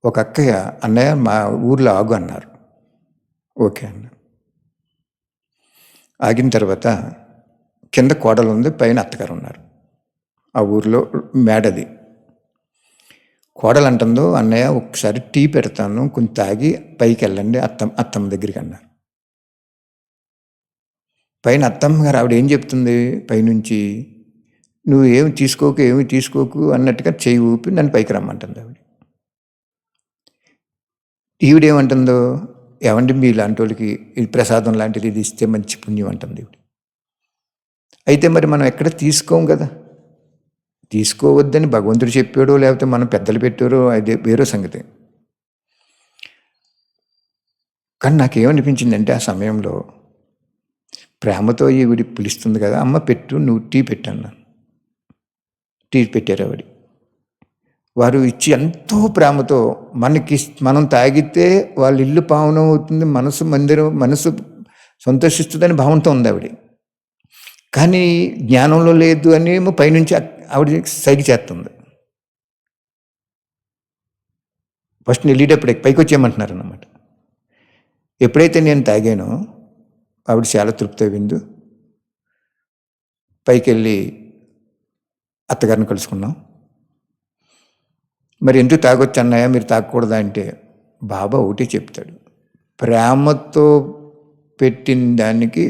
ఒక అక్కయ్య, అన్నయ్య మా ఊర్లో ఆగు అన్నారు. ఓకే అన్న. ఆగిన తర్వాత కింద కోడలు ఉంది, పైన అత్తగారు ఉన్నారు. ఆ ఊర్లో మేడది. కోడలు అంటుందో, అన్నయ్య ఒకసారి టీ పెడతాను, కొంచెం తాగి పైకి వెళ్ళండి అత్తమ్మ దగ్గరికి అన్నారు. పైన అత్తమ్మ గారు ఆవిడ ఏం చెప్తుంది పైనుంచి, నువ్వు ఏమి తీసుకోకు అన్నట్టుగా చేయి ఊపి నన్ను పైకి రమ్మంటుంది ఆవిడ. ఈవిడేమంటుందో, ఏమండి మీ లాంటి వాళ్ళకి ఇది ప్రసాదం లాంటిది, ఇది ఇస్తే మంచి పుణ్యం అంటుంది ఈవిడ. అయితే మరి మనం ఎక్కడ తీసుకోం కదా, తీసుకోవద్దని భగవంతుడు చెప్పాడో లేకపోతే మనం పెద్దలు పెట్టారో అదే వేరే సంగతి. కానీ నాకేమనిపించిందంటే ఆ సమయంలో ప్రేమతో ఈవిడి పిలుస్తుంది కదా, అమ్మ పెట్టు, నువ్వు టీ పెట్టాను. టీ పెట్టారు ఆవిడ. వారు ఇచ్చి ఎంతో ప్రేమతో మనం తాగితే వాళ్ళ ఇల్లు పావనం అవుతుంది, మనసు సంతోషిస్తుందని భావంతో ఉంది ఆవిడ. కానీ జ్ఞానంలో లేదు అని పైనుంచి ఆవిడ సైకి చేస్తుంది. ఫస్ట్ వెళ్ళేటప్పుడే పైకి వచ్చేయమంటున్నారు అన్నమాట. ఎప్పుడైతే నేను తాగానో ఆవిడ చాలా తృప్తి అయింది. పైకి వెళ్ళి అత్తగారిని కలుసుకున్నాం. మరి ఎందుకు తాగొచ్చు అన్నయ్య, మీరు తాగకూడదా అంటే బాబా ఒకటి చెప్తాడు, ప్రేమతో పెట్టిన దానికి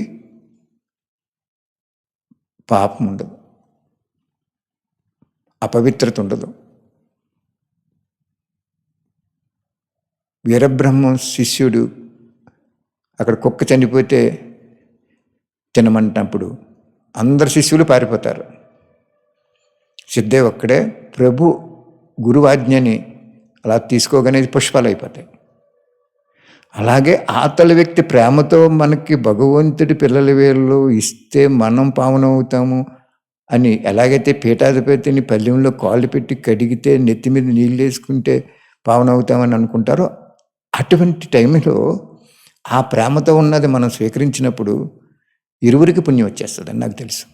పాపం ఉండదు, అపవిత్రత ఉండదు. వీరబ్రహ్మం శిష్యుడు అక్కడ కుక్క చనిపోతే తినమంటున్నప్పుడు అందరు శిష్యులు పారిపోతారు. సిద్ధేవ్ ఒక్కడే ప్రభు గురువాజ్ఞని అలా తీసుకోగానే పుష్పాలు అయిపోతాయి. అలాగే ఆతల వ్యక్తి ప్రేమతో మనకి భగవంతుడి పిల్లల వేళ్ళు ఇస్తే మనం పావనవుతాము అని, ఎలాగైతే పీఠాధిపతిని పల్లెంలో కాళ్ళు పెట్టి కడిగితే నెత్తి మీద నీళ్ళు వేసుకుంటే పావనవుతామని అనుకుంటారో, అటువంటి టైంలో ఆ ప్రేమతో ఉన్నది మనం స్వీకరించినప్పుడు ఇరువురికి పుణ్యం వచ్చేస్తుందని నాకు తెలుసు.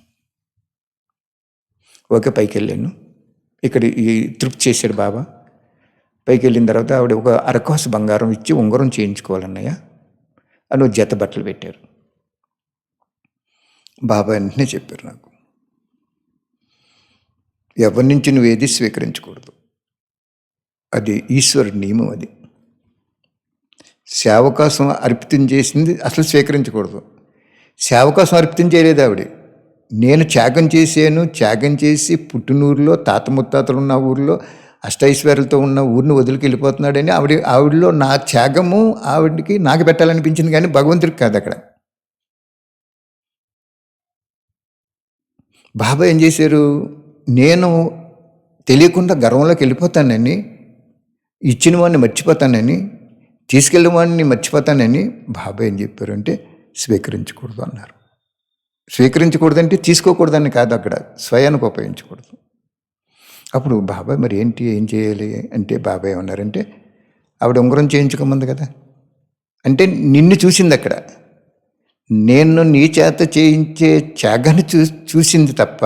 ఓకే, పైకి వెళ్ళాను. ఇక్కడ ఈ తృప్తి చేశాడు బాబా. పైకి వెళ్ళిన తర్వాత ఆవిడ ఒక అరకాసు బంగారం ఇచ్చి ఉంగరం చేయించుకోవాలన్నయ్య అని ఒక జత బట్టలు పెట్టారు. బాబా వెంటనే చెప్పారు నాకు, ఎవరి నుంచి నువ్వేది స్వీకరించకూడదు, అది ఈశ్వరుడి నియమం. అది సేవ కోసం అర్పితం చేసింది అసలు స్వీకరించకూడదు. సేవ కోసం అర్పితం చేయలేదు ఆవిడ. నేను త్యాగం చేశాను, త్యాగం చేసి పుట్టినూరులో తాత ముత్తాతలు ఉన్న ఊరిలో అష్టైశ్వర్యాలతో ఉన్న ఊరిని వదిలికి వెళ్ళిపోతున్నాడని ఆవిడలో నా త్యాగము ఆవిడకి నాకు పెట్టాలనిపించింది, కానీ భగవంతుడికి కాదు. అక్కడ బాబా ఏం చేశారు, నేను తెలియకుండా గర్వంలోకి వెళ్ళిపోతానని, ఇచ్చిన వాడిని మర్చిపోతానని, తీసుకెళ్ళిన వాడిని మర్చిపోతానని బాబా ఏం చెప్పారు అంటే, స్వీకరించకూడదు అన్నారు. స్వీకరించకూడదంటే తీసుకోకూడదని కాదు, అక్కడ స్వయానికి ఉపయోగించకూడదు. అప్పుడు బాబాయ్ మరి ఏంటి, ఏం చేయాలి అంటే బాబాయ్ ఏమన్నారంటే, ఆవిడ ఉంగరం చేయించుకోమంది కదా, అంటే నిన్ను చూసింది అక్కడ. నేను నీ చేత చేయించే త్యాగాన్ని చూసింది తప్ప,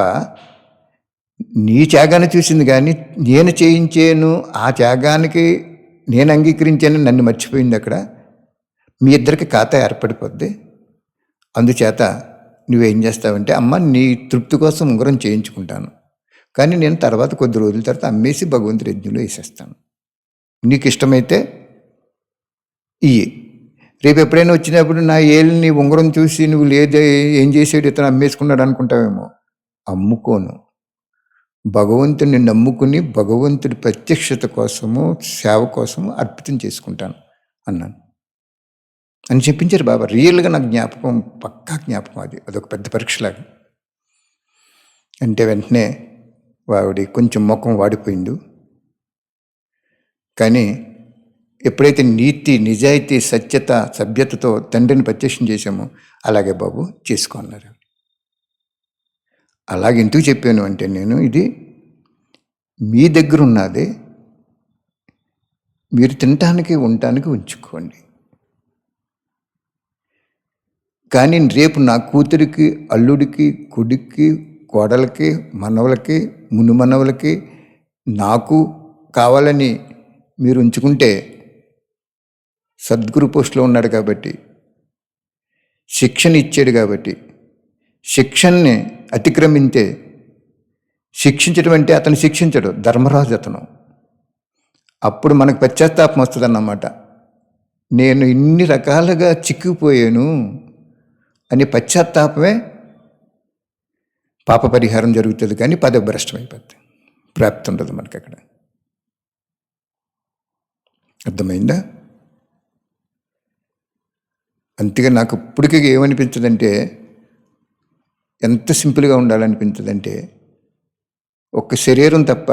నీ త్యాగాన్ని చూసింది కానీ నేను చేయించాను ఆ త్యాగానికి నేను అంగీకరించాను నన్ను మర్చిపోయింది అక్కడ. మీ ఇద్దరికి ఖాతా ఏర్పడిపోద్ది. అందుచేత నువ్వేం చేస్తావంటే, అమ్మ నీ తృప్తి కోసం ఉంగరం చేయించుకుంటాను, కానీ నేను తర్వాత కొద్ది రోజుల తర్వాత అమ్మేసి భగవంతుడి యజ్ఞంలో వేసేస్తాను. నీకు ఇష్టమైతే ఇయ్యి. రేపు ఎప్పుడైనా వచ్చినప్పుడు నా ఏళ్ళని ఉంగరం చూసి నువ్వు లేదే ఏం చేసాడు ఇతను అమ్మేసుకున్నాడు అనుకుంటావేమో. అమ్ముకోను. భగవంతుని నమ్ముకుని భగవంతుడి ప్రత్యక్షత కోసము సేవ కోసము అర్పితం చేసుకుంటాను అన్నాను అని చెప్పించారు బాబా. రియల్గా నాకు జ్ఞాపకం, పక్కా జ్ఞాపకం. అదొక పెద్ద పరీక్షలాగా. అంటే వెంటనే వాడి కొంచెం ముఖం వాడిపోయింది. కానీ ఎప్పుడైతే నీతి, నిజాయితీ, సత్యత, సభ్యతతో తండ్రిని ప్రత్యక్షం చేశామో, అలాగే బాబు చేసుకో అన్నారు. అలాగే ఎందుకు చెప్పాను అంటే, నేను ఇది మీ దగ్గర ఉన్నది, మీరు తినటానికి ఉండటానికి ఉంచుకోండి. కానీ రేపు నా కూతురికి, అల్లుడికి, కొడుక్కి, కోడలకి, మనవలకి, మునుమనవలకి, నాకు కావాలని మీరు ఉంచుకుంటే, సద్గురు పోస్టులో ఉన్నాడు కాబట్టి, శిక్షణ ఇచ్చాడు కాబట్టి, శిక్షణని అతిక్రమింతే, శిక్షించడం అంటే అతను శిక్షించడు, ధర్మరాజు అతను. అప్పుడు మనకు పశ్చాత్తాపం వస్తుంది అన్నమాట. నేను ఇన్ని రకాలుగా చిక్కిపోయాను అని పశ్చాత్తాపమే పాప పరిహారం జరుగుతుంది, కానీ పదభ్రష్టం అయిపోద్ది, ప్రాప్తి ఉండదు మనకి అక్కడ. అర్థమైందా? అంతగా నాకు ఇప్పటికీ ఏమనిపించదంటే, ఎంత సింపుల్గా ఉండాలనిపించదంటే, ఒక్క శరీరం తప్ప,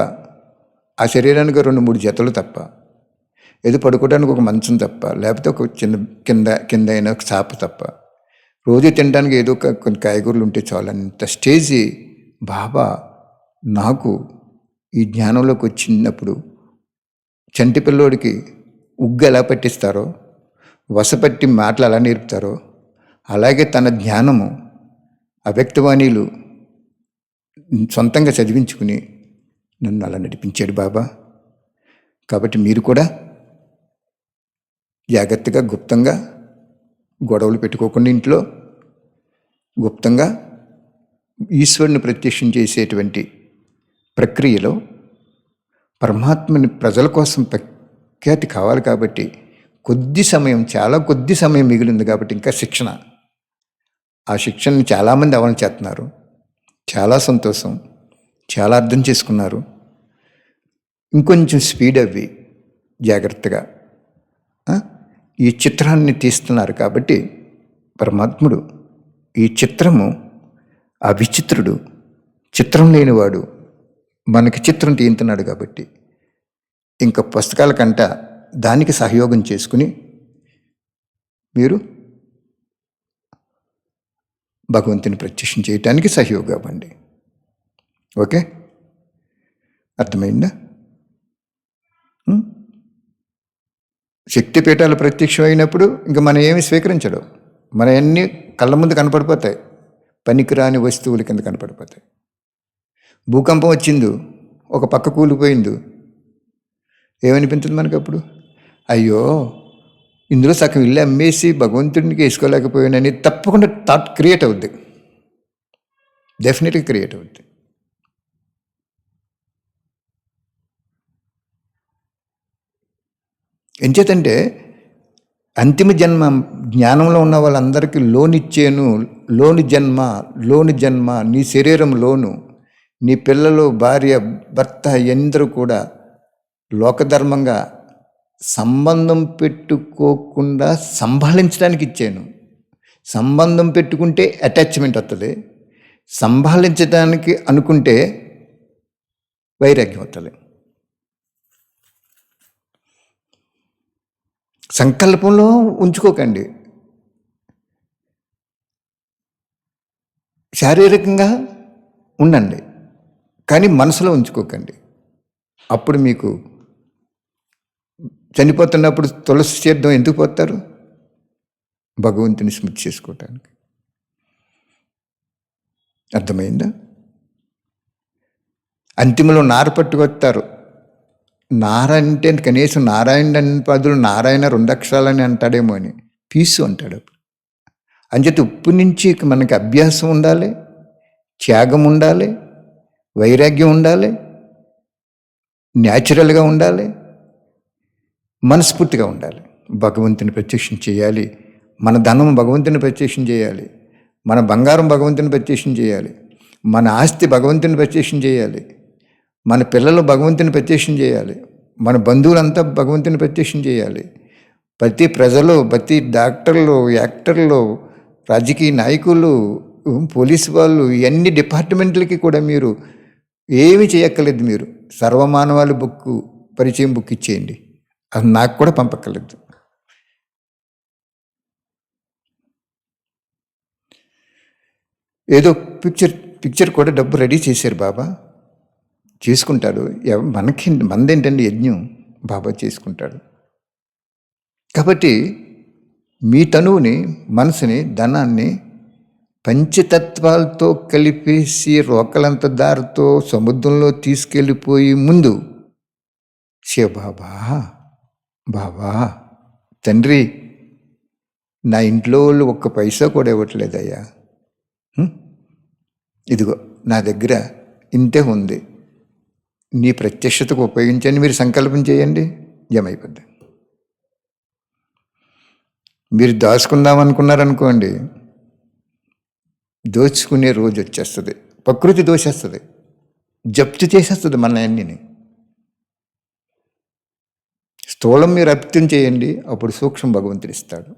ఆ శరీరానికి 2-3 జతలు తప్ప, ఏదో పడుకోవడానికి ఒక మంచం తప్ప, లేకపోతే ఒక కింద అయినా ఒక చాప తప్ప, రోజు తినడానికి ఏదో కొన్ని కాయగూరలు ఉంటే చాలు. అంత స్టేజీ బాబా నాకు ఈ జ్ఞానంలోకి వచ్చినప్పుడు, చంటి పిల్లోడికి ఉగ్గు ఎలా పట్టిస్తారో, వసపట్టి మాటలు ఎలా నేర్పుతారో, అలాగే తన జ్ఞానము అవ్యక్తవాణీలు సొంతంగా చదివించుకుని నన్ను అలా నడిపించాడు బాబా. కాబట్టి మీరు కూడా జాగ్రత్తగా, గుప్తంగా, గొడవలు పెట్టుకోకుండా ఇంట్లో గుప్తంగా ఈశ్వరుని ప్రత్యక్షం చేసేటువంటి ప్రక్రియలో పరమాత్మని ప్రజల కోసం ప్రఖ్యాతి కావాలి కాబట్టి కొద్ది సమయం, చాలా కొద్ది సమయం మిగిలింది కాబట్టి ఇంకా శిక్షణ, ఆ శిక్షణని చాలామంది అమలు చేస్తున్నారు. చాలా సంతోషం, చాలా అర్థం చేసుకున్నారు. ఇంకొంచెం స్పీడ్ అవ్వి జాగ్రత్తగా ఈ చిత్రాన్ని తీస్తున్నారు కాబట్టి పరమాత్ముడు ఈ చిత్రము, ఆ విచిత్రుడు, చిత్రం లేనివాడు మనకి చిత్రం తీయించున్నాడు కాబట్టి ఇంకా పుస్తకాల కంట దానికి సహయోగం చేసుకుని మీరు భగవంతుని ప్రత్యక్షం చేయటానికి సహయోగం అవ్వండి. ఓకే, అర్థమైందా? శక్తిపీఠాలు ప్రత్యక్షం అయినప్పుడు ఇంకా మనం ఏమి స్వీకరించడం, మన అన్నీ కళ్ళ ముందు కనపడిపోతాయి, పనికిరాని వస్తువుల కింద కనపడిపోతాయి. భూకంపం వచ్చింది, ఒక పక్క కూలిపోయింది, ఏమనిపించింది మనకు అప్పుడు? అయ్యో, ఇందులో సగం ఇల్లు అమ్మేసి భగవంతుడికి వేసుకోలేకపోయానని తప్పకుండా థాట్ క్రియేట్ అవుద్ది, డెఫినెట్గా క్రియేట్ అవుద్ది. ఎంచేతంటే అంతిమ జన్మ జ్ఞానంలో ఉన్న వాళ్ళందరికీ లోనిచ్చాను, లోని జన్మ నీ శరీరం లోను, నీ పిల్లలు, భార్య, భర్త ఎందరూ కూడా లోకధర్మంగా సంబంధం పెట్టుకోకుండా సంభాళించడానికి ఇచ్చాను. సంబంధం పెట్టుకుంటే అటాచ్మెంట్ వస్తుంది, సంభాళించడానికి అనుకుంటే వైరాగ్యం వస్తుంది. సంకల్పంలో ఉంచుకోకండి, శారీరకంగా ఉండండి, కానీ మనసులో ఉంచుకోకండి. అప్పుడు మీకు చనిపోతున్నప్పుడు తులసి తీర్థం ఎందుకు పోతారు? భగవంతుని స్మృతి చేసుకోవటానికి. అర్థమైందా? అంతిమలో నార పట్టుకొస్తారు. నార అంటే కనీసం నారాయణ అని బదులు నారాయణ 2 అక్షరాలని అంటాడేమో అని పీసు అంటాడు. అంచేత ఉప్పు నుంచి మనకి అభ్యాసం ఉండాలి, త్యాగం ఉండాలి, వైరాగ్యం ఉండాలి, న్యాచురల్గా ఉండాలి, మనస్ఫూర్తిగా ఉండాలి. భగవంతుని ప్రత్యక్షం చేయాలి. మన ధనం భగవంతుని ప్రత్యక్షం చేయాలి. మన బంగారం భగవంతుని ప్రత్యక్షం చేయాలి. మన ఆస్తి భగవంతుని ప్రత్యక్షం చేయాలి. మన పిల్లలు భగవంతుని ప్రత్యక్షం చేయాలి. మన బంధువులంతా భగవంతుని ప్రత్యక్షం చేయాలి. ప్రతి ప్రజలు, ప్రతి డాక్టర్లు, యాక్టర్లు, రాజకీయ నాయకులు, పోలీసు వాళ్ళు, ఇవన్నీ డిపార్ట్మెంట్లకి కూడా మీరు ఏమీ చేయక్కర్లేదు. మీరు సర్వమానవాళి బుక్, పరిచయం బుక్ ఇచ్చేయండి. అది నాకు కూడా పంపక్కర్లేదు. ఏదో పిక్చర్ కూడా డబ్బు రెడీ చేశారు బాబా, చేసుకుంటాడు. మనదేంటండి యజ్ఞం, బాబా చేసుకుంటాడు. కాబట్టి మీ తనువుని, మనసుని, ధనాన్ని పంచతత్వాలతో కలిపేసి రోకలంత దారితో సముద్రంలో తీసుకెళ్ళిపోయి ముందు శివబాబా, బాబా తండ్రి, నా ఇంట్లో వాళ్ళు 1 పైసా కూడా ఇవ్వట్లేదయ్యా, ఇదిగో నా దగ్గర ఇంతే ఉంది, నీ ప్రత్యక్షతకు ఉపయోగించండి. మీరు సంకల్పం చేయండి, జమైపోద్ది. మీరు దాచుకుందామనుకున్నారనుకోండి, దోచుకునే రోజు వచ్చేస్తుంది. ప్రకృతి దోషేస్తుంది, జప్తు చేసేస్తుంది మన అన్నిని. స్థూలం మీరు అర్థం చేయండి, అప్పుడు సూక్ష్మ భగవంతుడు ఇస్తాడు.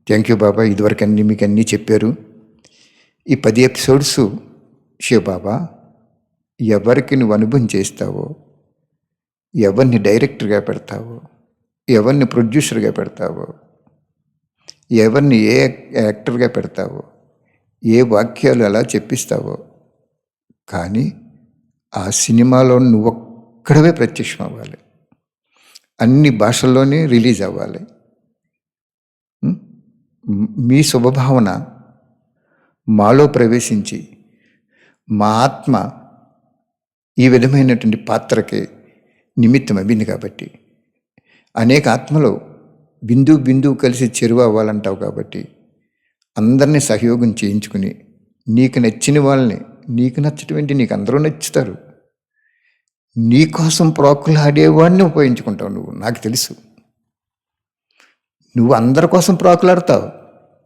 థ్యాంక్ యూ బాబా. ఇదివరకు మీకు అన్నీ చెప్పారు. ఈ 10 ఎపిసోడ్స్ శివబాబా, ఎవరికి నువ్వు అనుభవం చేస్తావో, ఎవరిని డైరెక్టర్గా పెడతావో, ఎవరిని ప్రొడ్యూసర్గా పెడతావో, ఎవరిని ఏ యాక్టర్గా పెడతావో, ఏ వాక్యాలు ఎలా చెప్పిస్తావో, కానీ ఆ సినిమాలో నువ్వు ఒక్కడవే ప్రత్యక్షం అవ్వాలి. అన్ని భాషల్లోనే రిలీజ్ అవ్వాలి. మీ శుభభావన మాలో ప్రవేశించి మా ఆత్మ ఈ విధమైనటువంటి పాత్రకి నిమిత్తం అయింది. కాబట్టి అనేక ఆత్మలో బిందువు కలిసి చెరువు అవ్వాలంటావు. కాబట్టి అందరినీ సహయోగం చేయించుకుని నీకు నచ్చిన వాళ్ళని, నీకు నచ్చటువంటి నీకు అందరూ నచ్చుతారు, నీకోసం ప్రోకులాడేవాడిని ఉపయోగించుకుంటావు నువ్వు. నాకు తెలుసు నువ్వు అందరి కోసం ప్రోకులాడతావు,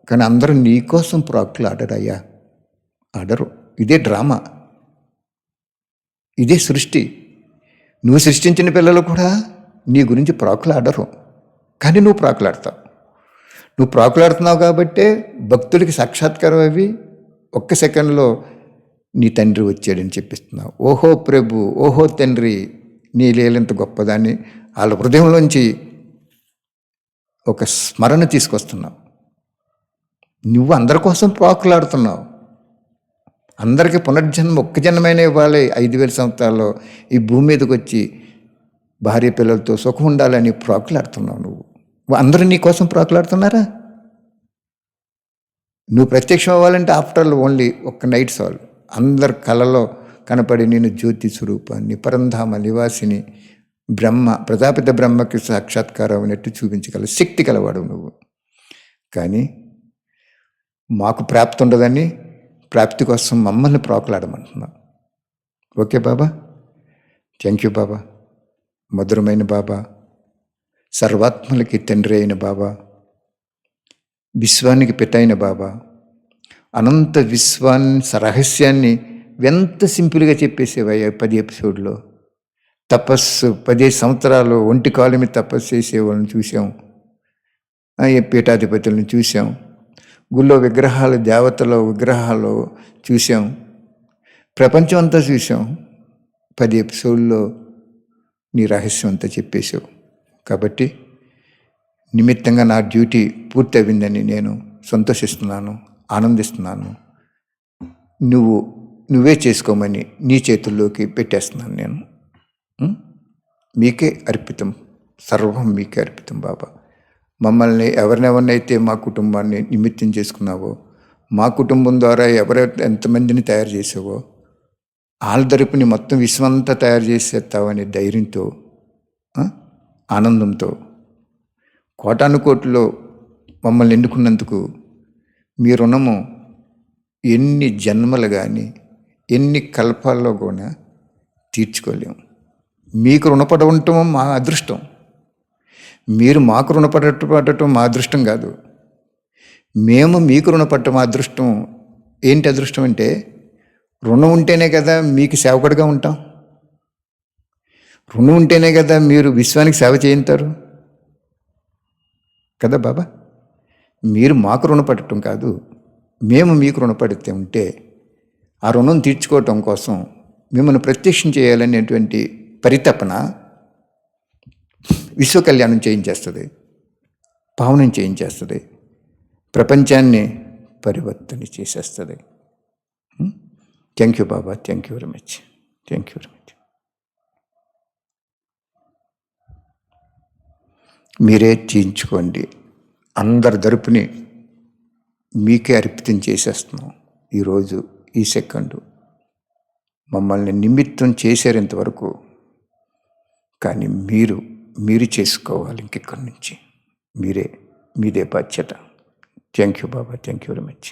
కానీ అందరూ నీకోసం ప్రోకులాడరయ్యా, ఆడరు. ఇదే డ్రామా, ఇదే సృష్టి. నువ్వు సృష్టించిన పిల్లలు కూడా నీ గురించి ప్రోకులాడరు, కానీ నువ్వు ప్రోకులాడతావు. నువ్వు ప్రోకులాడుతున్నావు కాబట్టే భక్తుడికి సాక్షాత్కారం అవి 1 సెకండ్లో నీ తండ్రి వచ్చాడని చెప్పిస్తున్నావు. ఓహో ప్రభు, ఓహో తండ్రి, నీ లీలంత గొప్పదాన్ని వాళ్ళ హృదయంలోంచి ఒక స్మరణ తీసుకొస్తున్నావు. నువ్వు అందరి కోసం ప్రోకులాడుతున్నావు. అందరికీ పునర్జన్మ 1 జన్మైనా ఇవ్వాలి. 5000 సంవత్సరాల్లో ఈ భూమి మీదకి వచ్చి భార్య పిల్లలతో సుఖం ఉండాలని ప్రోకులాడుతున్నావు. నువ్వు అందరూ నీ కోసం ప్రోకులాడుతున్నారా? నువ్వు ప్రత్యక్షం అవ్వాలంటే ఆఫ్టర్ ఓన్లీ 1 నైట్ సాల్. అందరి కళలో కనపడి నేను జ్యోతి స్వరూపాన్ని, పరంధామ నివాసిని, బ్రహ్మ, ప్రజాపిత బ్రహ్మకి సాక్షాత్కారం అనేట్టు చూపించగల శక్తి కలవాడు నువ్వు. కానీ మాకు ప్రాప్తి ఉండదని ప్రాప్తి కోసం మమ్మల్ని ప్రోకులాడమంటున్నావు. ఓకే బాబా, థ్యాంక్ యూ బాబా. మధురమైన బాబా, సర్వాత్మలకి తండ్రి అయిన బాబా, విశ్వానికి పిత అయిన బాబా, అనంత విశ్వాన్ని రహస్యాన్ని ఎంత సింపుల్గా చెప్పేసేవయ్యా 10 ఎపిసోడ్లో. తపస్సు 10 సంవత్సరాలు ఒంటి కాలు మీద తపస్సు చేసేవాళ్ళని చూసాం, పీఠాధిపతులను చూసాం, గుళ్ళో విగ్రహాలు, దేవతల విగ్రహాలు చూసాం, ప్రపంచం అంతా చూసాం. 10 ఎపిసోడ్లో నీ రహస్యం అంతా చెప్పేశావు. కాబట్టి నిమిత్తంగా నా డ్యూటీ పూర్తి అయిందని నేను సంతోషిస్తున్నాను, ఆనందిస్తున్నాను. నువ్వే చేసుకోమని నీ చేతుల్లోకి పెట్టేస్తున్నాను నేను. మీకే అర్పితం, సర్వం మీకే అర్పితం బాబా. మమ్మల్ని ఎవరినెవరినైతే మా కుటుంబాన్ని నిమిత్తం చేసుకున్నావో, మా కుటుంబం ద్వారా ఎంతమందిని తయారు చేసావో, వాళ్ళ తరపుని మొత్తం విశ్వమంతా తయారు చేసేస్తావనే ధైర్యంతో, ఆనందంతో, కోటాను కోట్లో మమ్మల్ని ఎన్నుకున్నందుకు మీ రుణము ఎన్ని జన్మలు కానీ ఎన్ని కల్పాల్లో కూడా తీర్చుకోలేము. మీకు రుణపడి ఉండటం మా అదృష్టం. మీరు మాకు రుణపడటం మా అదృష్టం కాదు. మేము మీకు రుణపడటం మా అదృష్టం. ఏంటి అదృష్టం అంటే, రుణం ఉంటేనే కదా మీకు సేవకుడిగా ఉంటాం. రుణం ఉంటేనే కదా మీరు విశ్వానికి సేవ చేయించారు కదా బాబా. మీరు మాకు రుణపడటం కాదు, మేము మీకు రుణపడితే ఉంటే ఆ రుణం తీర్చుకోవటం కోసం మిమ్మల్ని ప్రత్యక్షం చేయాలనేటువంటి పరితపన విశ్వ కళ్యాణం చేయించేస్తుంది, పావనం చేయించేస్తుంది, ప్రపంచాన్ని పరివర్తన చేసేస్తుంది. Thank you Baba, thank you very much, thank you very much. మీరే చేయించుకోండి. అందరి తరపుని మీకే అర్పితం చేసేస్తున్నాం. ఈరోజు ఈ సెకండు మమ్మల్ని నిమిత్తం చేశారు ఇంతవరకు, కానీ మీరు చేసుకోవాలి. ఇంకెక్కడి నుంచి మీదే బాధ్యత. Thank you Baba, thank you very much.